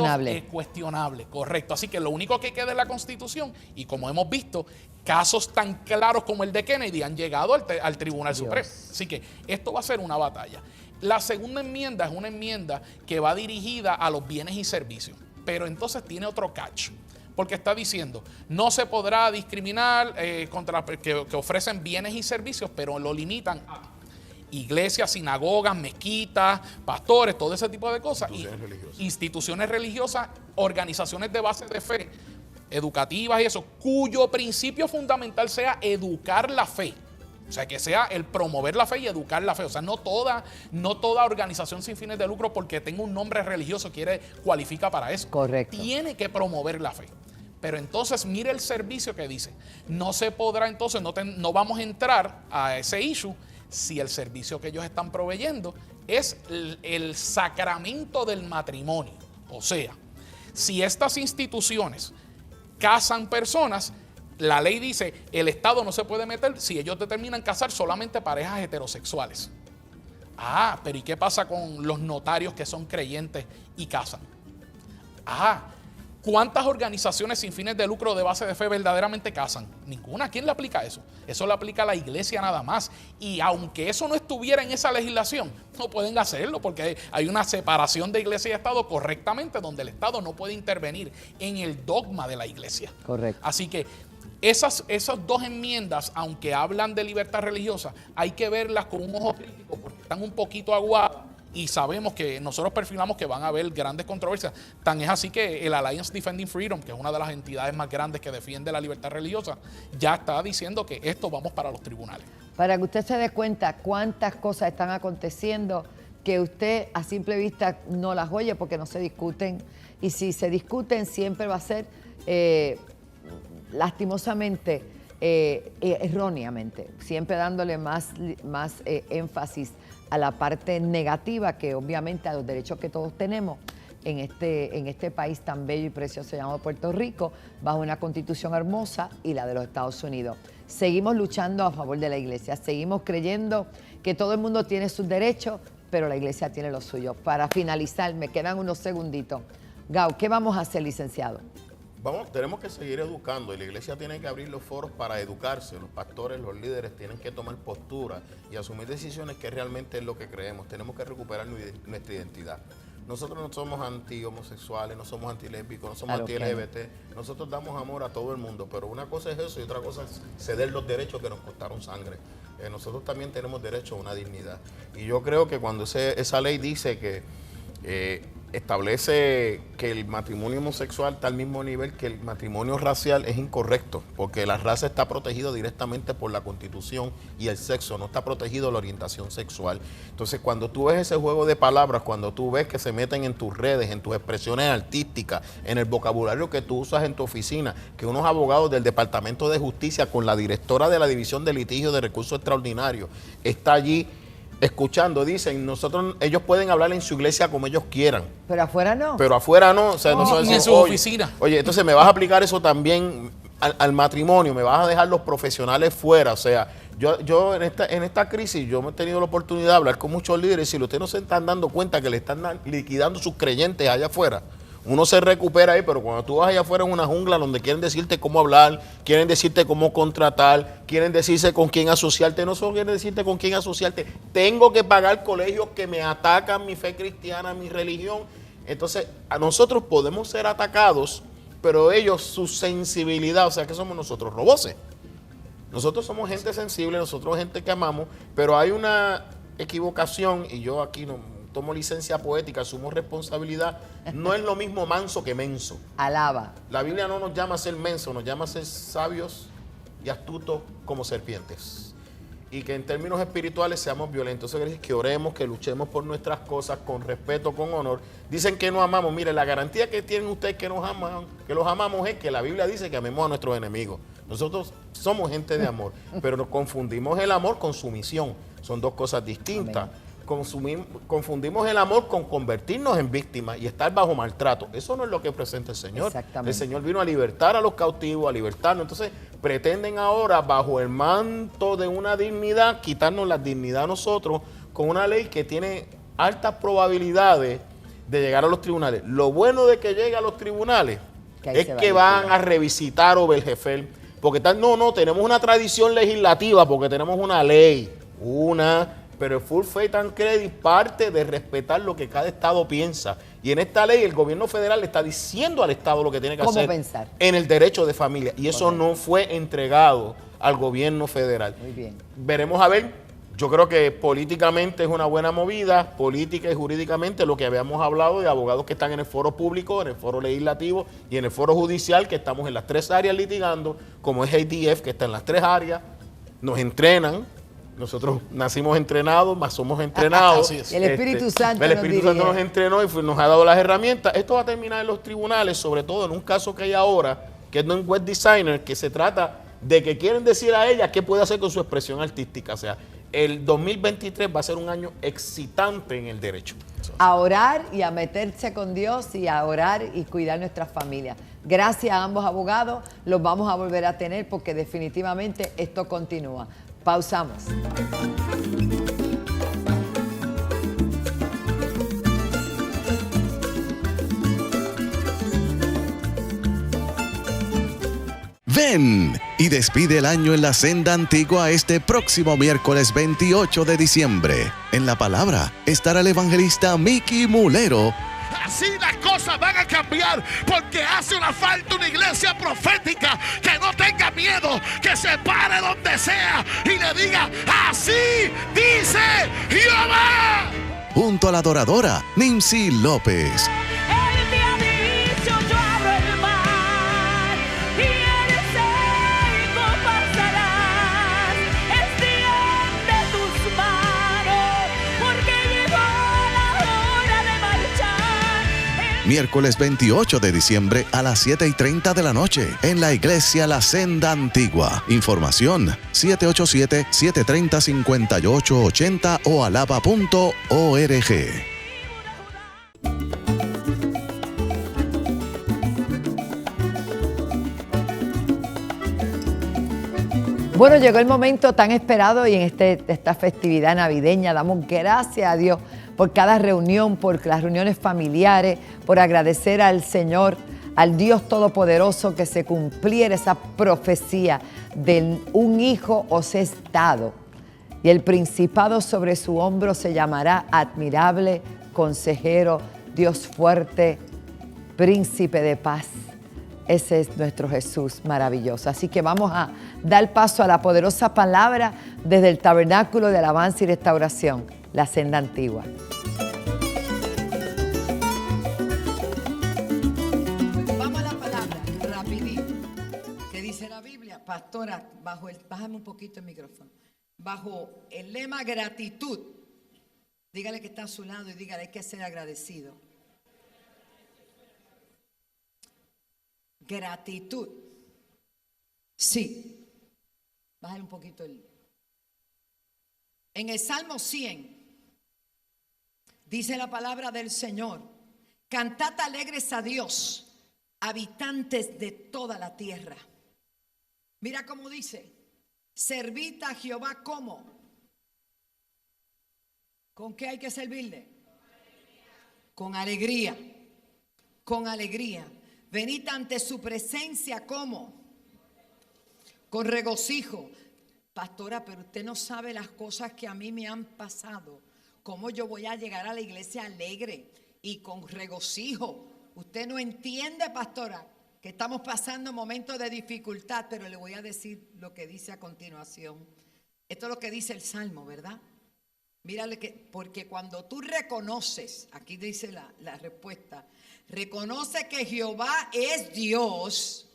cuestionable, correcto. Así que lo único que queda es la Constitución y como hemos visto, casos tan claros como el de Kennedy han llegado al Tribunal Supremo. Así que esto va a ser una batalla. La segunda enmienda es una enmienda que va dirigida a los bienes y servicios. Pero entonces tiene otro catch, porque está diciendo, no se podrá discriminar contra que ofrecen bienes y servicios, pero lo limitan a iglesias, sinagogas, mezquitas, pastores, todo ese tipo de cosas. Instituciones religiosas, organizaciones de base de fe, educativas y eso, cuyo principio fundamental sea educar la fe. O sea, que sea el promover la fe y educar la fe. O sea, no toda organización sin fines de lucro porque tenga un nombre religioso cualifica para eso. Correcto. Tiene que promover la fe. Pero entonces, mire el servicio que dice. No se podrá, entonces, no vamos a entrar a ese issue si el servicio que ellos están proveyendo es el sacramento del matrimonio. O sea, si estas instituciones casan personas, la ley dice, el Estado no se puede meter si ellos determinan casar solamente parejas heterosexuales. Ah, pero ¿y qué pasa con los notarios que son creyentes y casan? Ah, ¿cuántas organizaciones sin fines de lucro de base de fe verdaderamente casan? Ninguna. ¿Quién le aplica eso? Eso le aplica a la iglesia nada más. Y aunque eso no estuviera en esa legislación, no pueden hacerlo porque hay una separación de iglesia y Estado correctamente donde el Estado no puede intervenir en el dogma de la iglesia. Correcto. Así que esas dos enmiendas, aunque hablan de libertad religiosa, hay que verlas con un ojo crítico porque están un poquito aguadas y sabemos que nosotros perfilamos que van a haber grandes controversias. Tan es así que el Alliance Defending Freedom, que es una de las entidades más grandes que defiende la libertad religiosa, ya está diciendo que esto vamos para los tribunales. Para que usted se dé cuenta cuántas cosas están aconteciendo, que usted a simple vista no las oye porque no se discuten, y si se discuten siempre va a ser lastimosamente, erróneamente, siempre dándole más énfasis a la parte negativa que obviamente a los derechos que todos tenemos en este país tan bello y precioso llamado Puerto Rico, bajo una constitución hermosa y la de los Estados Unidos. Seguimos luchando a favor de la iglesia, seguimos creyendo que todo el mundo tiene sus derechos, pero la iglesia tiene los suyos. Para finalizar, me quedan unos segunditos. Gau, ¿qué vamos a hacer, licenciado? Tenemos que seguir educando y la iglesia tiene que abrir los foros para educarse. Los pastores, los líderes tienen que tomar postura y asumir decisiones que realmente es lo que creemos. Tenemos que recuperar nuestra identidad. Nosotros no somos anti-homosexuales, no somos anti-lésbicos, no somos anti-LGBT. Nosotros damos amor a todo el mundo, pero una cosa es eso y otra cosa es ceder los derechos que nos costaron sangre. Nosotros también tenemos derecho a una dignidad. Y yo creo que cuando esa ley dice que establece que el matrimonio homosexual está al mismo nivel que el matrimonio racial, es incorrecto, porque la raza está protegida directamente por la Constitución y el sexo, no está protegido la orientación sexual. Entonces, cuando tú ves ese juego de palabras, cuando tú ves que se meten en tus redes, en tus expresiones artísticas, en el vocabulario que tú usas en tu oficina, que unos abogados del Departamento de Justicia con la directora de la División de Litigio de Recursos Extraordinarios está allí escuchando, dicen, ellos pueden hablar en su iglesia como ellos quieran. Pero afuera no. Pero afuera no. O sea, ni en su oficina. Oye, entonces me vas a aplicar eso también al matrimonio, me vas a dejar los profesionales fuera. O sea, yo en esta crisis, yo he tenido la oportunidad de hablar con muchos líderes y si ustedes no se están dando cuenta que le están liquidando sus creyentes allá afuera. Uno se recupera ahí, pero cuando tú vas allá afuera en una jungla donde quieren decirte cómo hablar, quieren decirte cómo contratar, quieren decirse con quién asociarte, no solo quieren decirte con quién asociarte, tengo que pagar colegios que me atacan mi fe cristiana, mi religión. Entonces, a nosotros podemos ser atacados, pero ellos, su sensibilidad, o sea, ¿qué somos nosotros? Roboces. Nosotros somos gente sensible, nosotros gente que amamos, pero hay una equivocación, y yo aquí no tomo licencia poética, asumo responsabilidad, no es lo mismo manso que menso. Alaba. La Biblia no nos llama a ser menso, nos llama a ser sabios y astutos como serpientes. Y que en términos espirituales seamos violentos. Eso quiere decir que oremos, que luchemos por nuestras cosas con respeto, con honor. Dicen que nos amamos. Mire, la garantía que tienen ustedes que nos aman, que los amamos, es que la Biblia dice que amemos a nuestros enemigos. Nosotros somos gente de amor, pero nos confundimos el amor con sumisión. Son dos cosas distintas. Amén. Confundimos el amor con convertirnos en víctimas y estar bajo maltrato. Eso no es lo que presenta el Señor. Exactamente. El Señor vino a libertar a los cautivos, a libertarnos. Entonces, pretenden ahora, bajo el manto de una dignidad, quitarnos la dignidad a nosotros con una ley que tiene altas probabilidades de llegar a los tribunales. Lo bueno de que llegue a los tribunales es que van a revisitar Obergefell, porque tenemos una tradición legislativa, porque tenemos una ley, pero el full faith and credit parte de respetar lo que cada estado piensa. Y en esta ley el gobierno federal le está diciendo al estado lo que tiene que hacer pensar en el derecho de familia. Y eso no fue entregado al gobierno federal. Muy bien. Veremos a ver. Yo creo que políticamente es una buena movida, política y jurídicamente, lo que habíamos hablado de abogados que están en el foro público, en el foro legislativo y en el foro judicial, que estamos en las 3 áreas litigando, como es ADF, que está en las 3 áreas, nos entrenan. Nosotros nacimos entrenados, más somos entrenados. Y el Espíritu Santo nos entrenó y nos ha dado las herramientas. Esto va a terminar en los tribunales, sobre todo en un caso que hay ahora, que es de un web designer, que se trata de que quieren decir a ella qué puede hacer con su expresión artística. O sea, el 2023 va a ser un año excitante en el derecho. A orar y a meterse con Dios y a orar y cuidar nuestras familias. Gracias a ambos abogados, los vamos a volver a tener porque definitivamente esto continúa. Pausamos. Ven y despide el año en la senda antigua este próximo miércoles 28 de diciembre. En la palabra estará el evangelista Mickey Mulero. Así las cosas van a cambiar porque hace una falta una iglesia profética que no tenga miedo, que se pare donde sea y le diga, así dice Jehová. Junto a la adoradora Nimsi López. miércoles 28 de diciembre a las 7:30 de la noche en la iglesia La Senda Antigua. Información 787-730-5880 o alaba.org. Bueno, llegó el momento tan esperado y en esta festividad navideña damos gracias a Dios por cada reunión, por las reuniones familiares, por agradecer al Señor, al Dios Todopoderoso, que se cumpliera esa profecía de un hijo os es dado y el principado sobre su hombro se llamará admirable, consejero, Dios fuerte, príncipe de paz. Ese es nuestro Jesús maravilloso. Así que vamos a dar paso a la poderosa palabra desde el Tabernáculo de Alabanza y Restauración, La Senda Antigua. Vamos a la palabra, rapidito. ¿Qué dice la Biblia? Pastora, bájame un poquito el micrófono. Bajo el lema gratitud, dígale que está a su lado y dígale hay que ser agradecido. Gratitud. Sí. Bájale un poquito el. En el Salmo 100 dice la palabra del Señor: cantad alegres a Dios, habitantes de toda la tierra. Mira cómo dice: servid a Jehová ¿cómo? ¿Con qué hay que servirle? Con alegría. Con alegría. Venid ante su presencia ¿cómo? Con regocijo. Pastora, pero usted no sabe las cosas que a mí me han pasado. ¿Cómo yo voy a llegar a la iglesia alegre y con regocijo? Usted no entiende, pastora, que estamos pasando momentos de dificultad, pero le voy a decir lo que dice a continuación. Esto es lo que dice el Salmo, ¿verdad? Mírale que, porque cuando tú reconoces, aquí dice la respuesta, reconoce que Jehová es Dios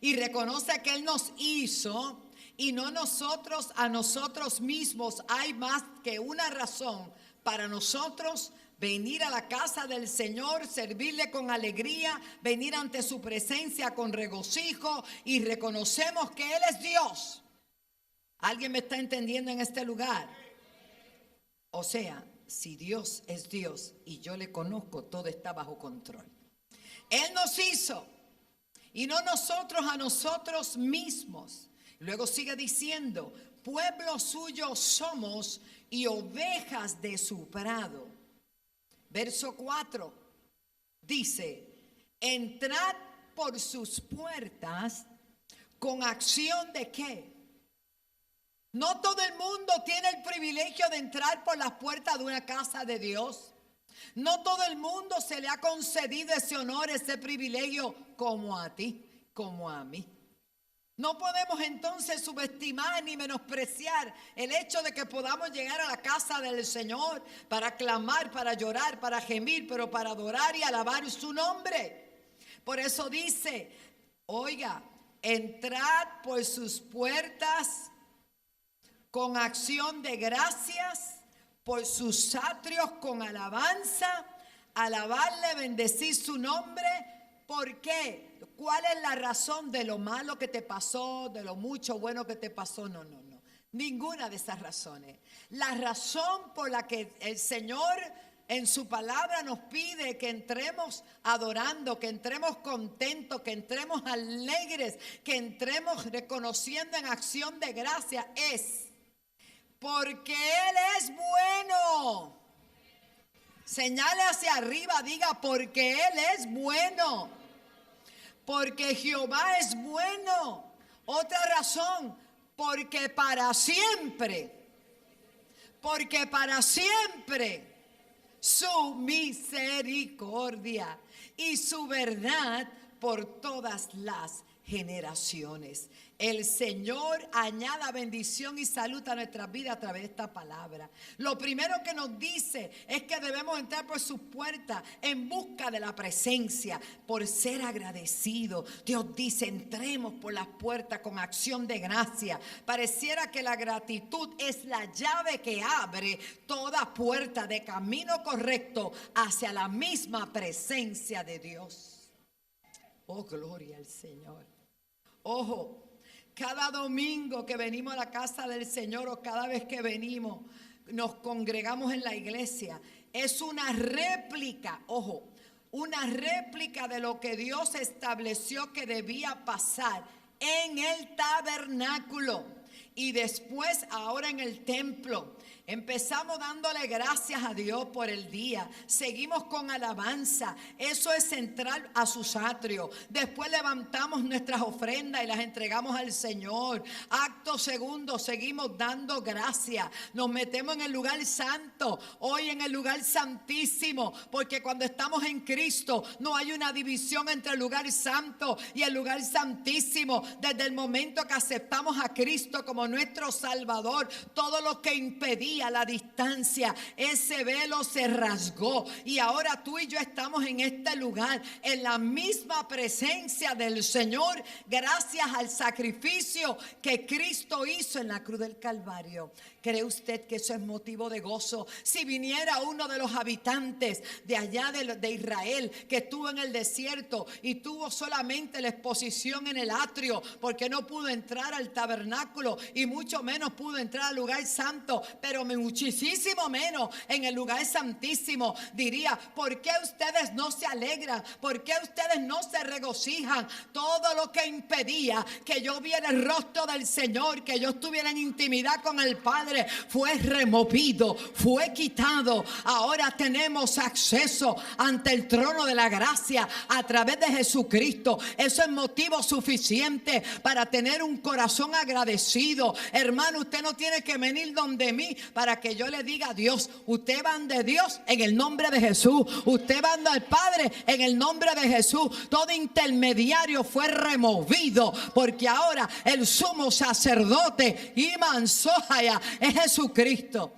y reconoce que Él nos hizo y no nosotros a nosotros mismos. Hay más que una razón para nosotros venir a la casa del Señor, servirle con alegría, venir ante su presencia con regocijo y reconocemos que Él es Dios. ¿Alguien me está entendiendo en este lugar? O sea, si Dios es Dios y yo le conozco, todo está bajo control. Él nos hizo y no nosotros a nosotros mismos. Luego sigue diciendo, pueblo suyo somos y ovejas de su prado. Verso 4 dice, entrad por sus puertas con acción de ¿qué? No todo el mundo tiene el privilegio de entrar por las puertas de una casa de Dios. No todo el mundo se le ha concedido ese honor, ese privilegio como a ti, como a mí. No podemos entonces subestimar ni menospreciar el hecho de que podamos llegar a la casa del Señor para clamar, para llorar, para gemir, pero para adorar y alabar su nombre. Por eso dice, oiga, entrad por sus puertas con acción de gracias, por sus atrios con alabanza, alabarle, bendecir su nombre. ¿Por qué? ¿Cuál es la razón de lo malo que te pasó, de lo mucho bueno que te pasó? No. Ninguna de esas razones. La razón por la que el Señor en su palabra nos pide que entremos adorando, que entremos contentos, que entremos alegres, que entremos reconociendo en acción de gracia es porque Él es bueno. Señale hacia arriba, diga, porque Él es bueno. Porque Jehová es bueno. Otra razón, porque para siempre su misericordia y su verdad por todas las generaciones. El Señor añada bendición y salud a nuestras vidas a través de esta palabra. Lo primero que nos dice es que debemos entrar por sus puertas en busca de la presencia, por ser agradecidos. Dios dice, entremos por las puertas con acción de gracia. Pareciera que la gratitud es la llave que abre toda puerta de camino correcto hacia la misma presencia de Dios. Oh, gloria al Señor. Ojo. Cada domingo que venimos a la casa del Señor o cada vez que venimos, nos congregamos en la iglesia, es una réplica, ojo, una réplica de lo que Dios estableció que debía pasar en el tabernáculo y después ahora en el templo. Empezamos dándole gracias a Dios por el día. Seguimos con alabanza. Eso es entrar a sus atrios. Después levantamos nuestras ofrendas y las entregamos al Señor. Acto segundo, seguimos dando gracias. Nos metemos en el lugar santo. Hoy en el lugar santísimo. Porque cuando estamos en Cristo no hay una división entre el lugar santo y el lugar santísimo. Desde el momento que aceptamos a Cristo como nuestro Salvador, todo lo que impedía la distancia, ese velo se rasgó y ahora tú y yo estamos en este lugar, en la misma presencia del Señor, gracias al sacrificio que Cristo hizo en la cruz del Calvario. ¿Cree usted que eso es motivo de gozo? Si viniera uno de los habitantes de allá de Israel que estuvo en el desierto y tuvo solamente la exposición en el atrio porque no pudo entrar al tabernáculo y mucho menos pudo entrar al lugar santo, pero muchísimo menos en el lugar santísimo, diría, ¿por qué ustedes no se alegran? ¿Por qué ustedes no se regocijan? Todo lo que impedía que yo viera el rostro del Señor, que yo estuviera en intimidad con el Padre, fue removido, fue quitado. Ahora tenemos acceso ante el trono de la gracia a través de Jesucristo. Eso es motivo suficiente para tener un corazón agradecido. Hermano, usted no tiene que venir donde mí para que yo le diga a Dios. Usted va de Dios en el nombre de Jesús. Usted va al Padre en el nombre de Jesús. Todo intermediario fue removido porque ahora el sumo sacerdote Iman Sohaya es Jesucristo.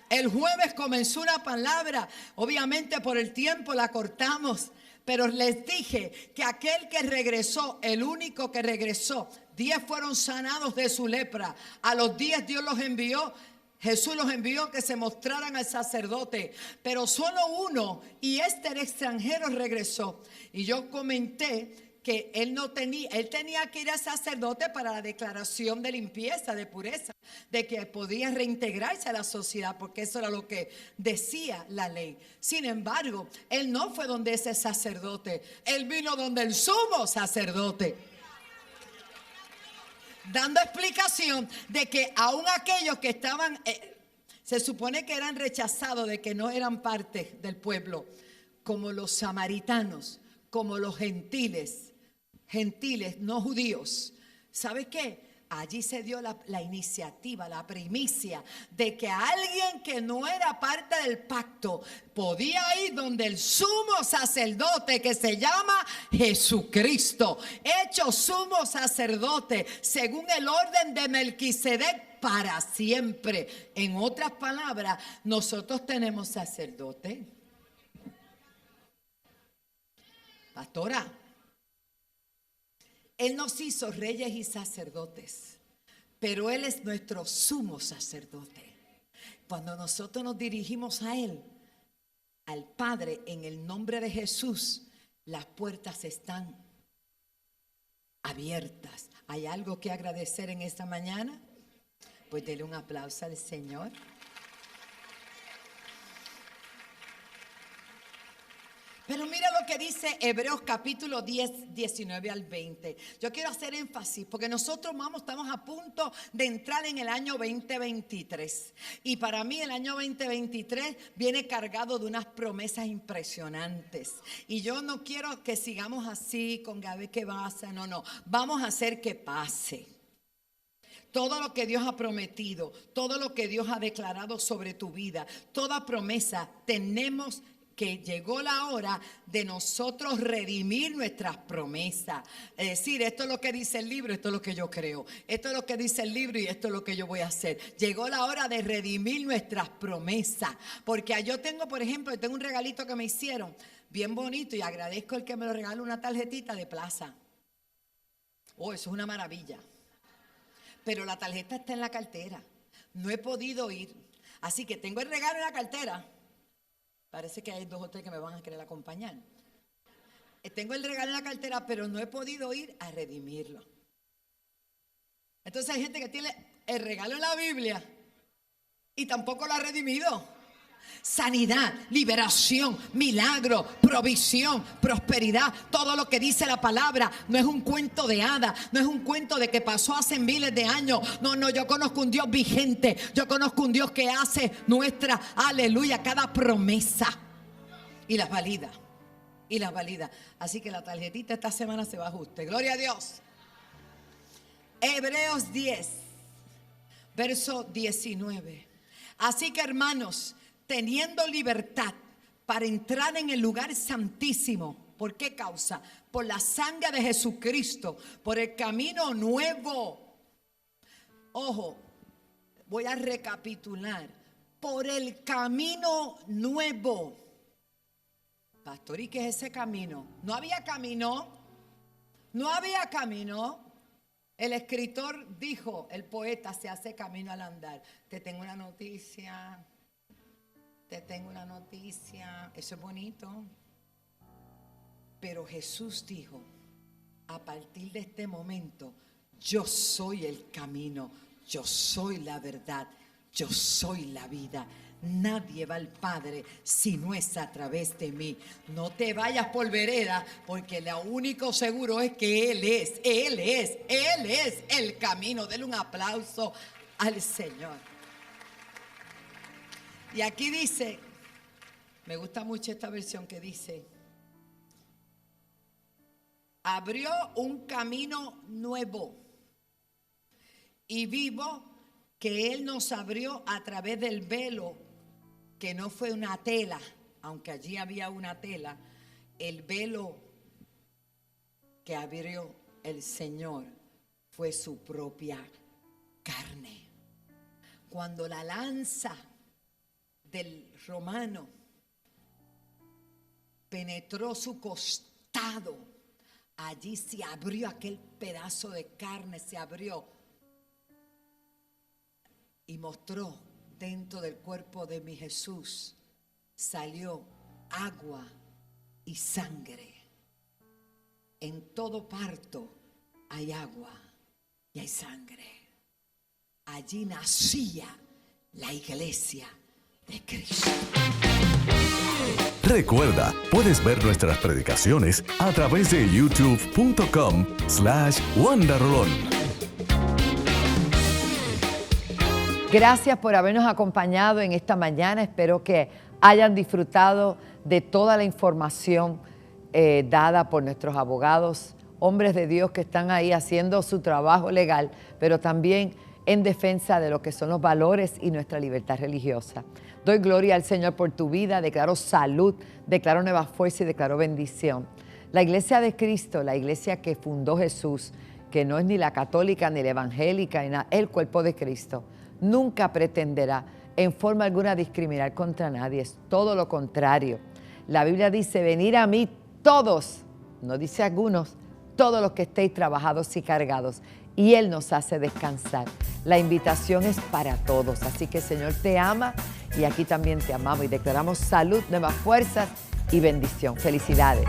El jueves comenzó una palabra, obviamente por el tiempo la cortamos, pero les dije que aquel que regresó, el único que regresó, 10 fueron sanados de su lepra. A los 10 Dios los envió. Jesús los envió que se mostraran al sacerdote, pero solo uno, y este era extranjero, regresó. Y yo comenté que él tenía que ir al sacerdote para la declaración de limpieza, de pureza, de que podía reintegrarse a la sociedad, porque eso era lo que decía la ley. Sin embargo, él no fue donde ese sacerdote, él vino donde el sumo sacerdote, dando explicación de que aún aquellos que estaban, se supone que eran rechazados, de que no eran parte del pueblo, como los samaritanos, como los gentiles no judíos. ¿Sabe qué? Allí se dio la iniciativa, la primicia de que alguien que no era parte del pacto podía ir donde el sumo sacerdote, que se llama Jesucristo, hecho sumo sacerdote según el orden de Melquisedec para siempre. En otras palabras, nosotros tenemos sacerdote. Pastora, Él nos hizo reyes y sacerdotes, pero Él es nuestro sumo sacerdote. Cuando nosotros nos dirigimos a Él, al Padre, en el nombre de Jesús, las puertas están abiertas. ¿Hay algo que agradecer en esta mañana? Pues dele un aplauso al Señor. Pero mira lo que dice Hebreos capítulo 10, 19 al 20. Yo quiero hacer énfasis porque nosotros estamos a punto de entrar en el año 2023. Y para mí el año 2023 viene cargado de unas promesas impresionantes. Y yo no quiero que sigamos así con Gaby que pasa. No. Vamos a hacer que pase. Todo lo que Dios ha prometido, todo lo que Dios ha declarado sobre tu vida, toda promesa tenemos que llegó la hora de nosotros redimir nuestras promesas. Es decir, esto es lo que dice el libro, esto es lo que yo creo. Esto es lo que dice el libro y esto es lo que yo voy a hacer. Llegó la hora de redimir nuestras promesas. Porque yo tengo, por ejemplo, tengo un regalito que me hicieron bien bonito y agradezco el que me lo regaló, una tarjetita de Plaza. Oh, eso es una maravilla. Pero la tarjeta está en la cartera. No he podido ir. Así que tengo el regalo en la cartera. Parece que hay 2 o 3 que me van a querer acompañar. Tengo el regalo en la cartera, pero no he podido ir a redimirlo. Entonces hay gente que tiene el regalo en la Biblia y tampoco lo ha redimido. Sanidad, liberación, milagro, provisión, prosperidad, todo lo que dice la palabra no es un cuento de hadas, no es un cuento de que pasó hace miles de años. No, yo conozco un Dios vigente, yo conozco un Dios que hace nuestra, aleluya, cada promesa y las valida, Así que la tarjetita esta semana se va a ajuste. Gloria a Dios. Hebreos 10, verso 19. Así que, hermanos, teniendo libertad para entrar en el lugar santísimo. ¿Por qué causa? Por la sangre de Jesucristo, por el camino nuevo. Ojo, voy a recapitular. Por el camino nuevo. Pastor, ¿y qué es ese camino? No había camino. No había camino. El escritor dijo, el poeta se hace camino al andar. Te tengo una noticia. Eso es bonito. Pero Jesús dijo, a partir de este momento, yo soy el camino, yo soy la verdad, yo soy la vida. Nadie va al Padre si no es a través de mí. No te vayas por vereda, porque lo único seguro es que Él es el camino. Denle un aplauso al Señor. Y aquí dice, me gusta mucho esta versión que dice, abrió un camino nuevo y vivo que Él nos abrió a través del velo, que no fue una tela, aunque allí había una tela. El velo que abrió el Señor fue su propia carne. Cuando la lanza del romano penetró su costado, allí se abrió aquel pedazo de carne, se abrió y mostró dentro del cuerpo de mi Jesús salió agua y sangre. En todo parto hay agua y hay sangre. Allí nacía la iglesia de Cristo. Recuerda, puedes ver nuestras predicaciones a través de youtube.com/WandaRolón. Gracias por habernos acompañado en esta mañana. Espero que hayan disfrutado de toda la información dada por nuestros abogados, hombres de Dios que están ahí haciendo su trabajo legal, pero también en defensa de lo que son los valores y nuestra libertad religiosa. Doy gloria al Señor por tu vida, declaro salud, declaro nueva fuerza y declaro bendición. La iglesia de Cristo, la iglesia que fundó Jesús, que no es ni la católica ni la evangélica, ni el cuerpo de Cristo, nunca pretenderá en forma alguna discriminar contra nadie. Es todo lo contrario. La Biblia dice, venid a mí todos, no dice algunos, todos los que estéis trabajados y cargados, y Él nos hace descansar. La invitación es para todos, así que el Señor te ama y aquí también te amamos y declaramos salud, nuevas fuerzas y bendición. Felicidades.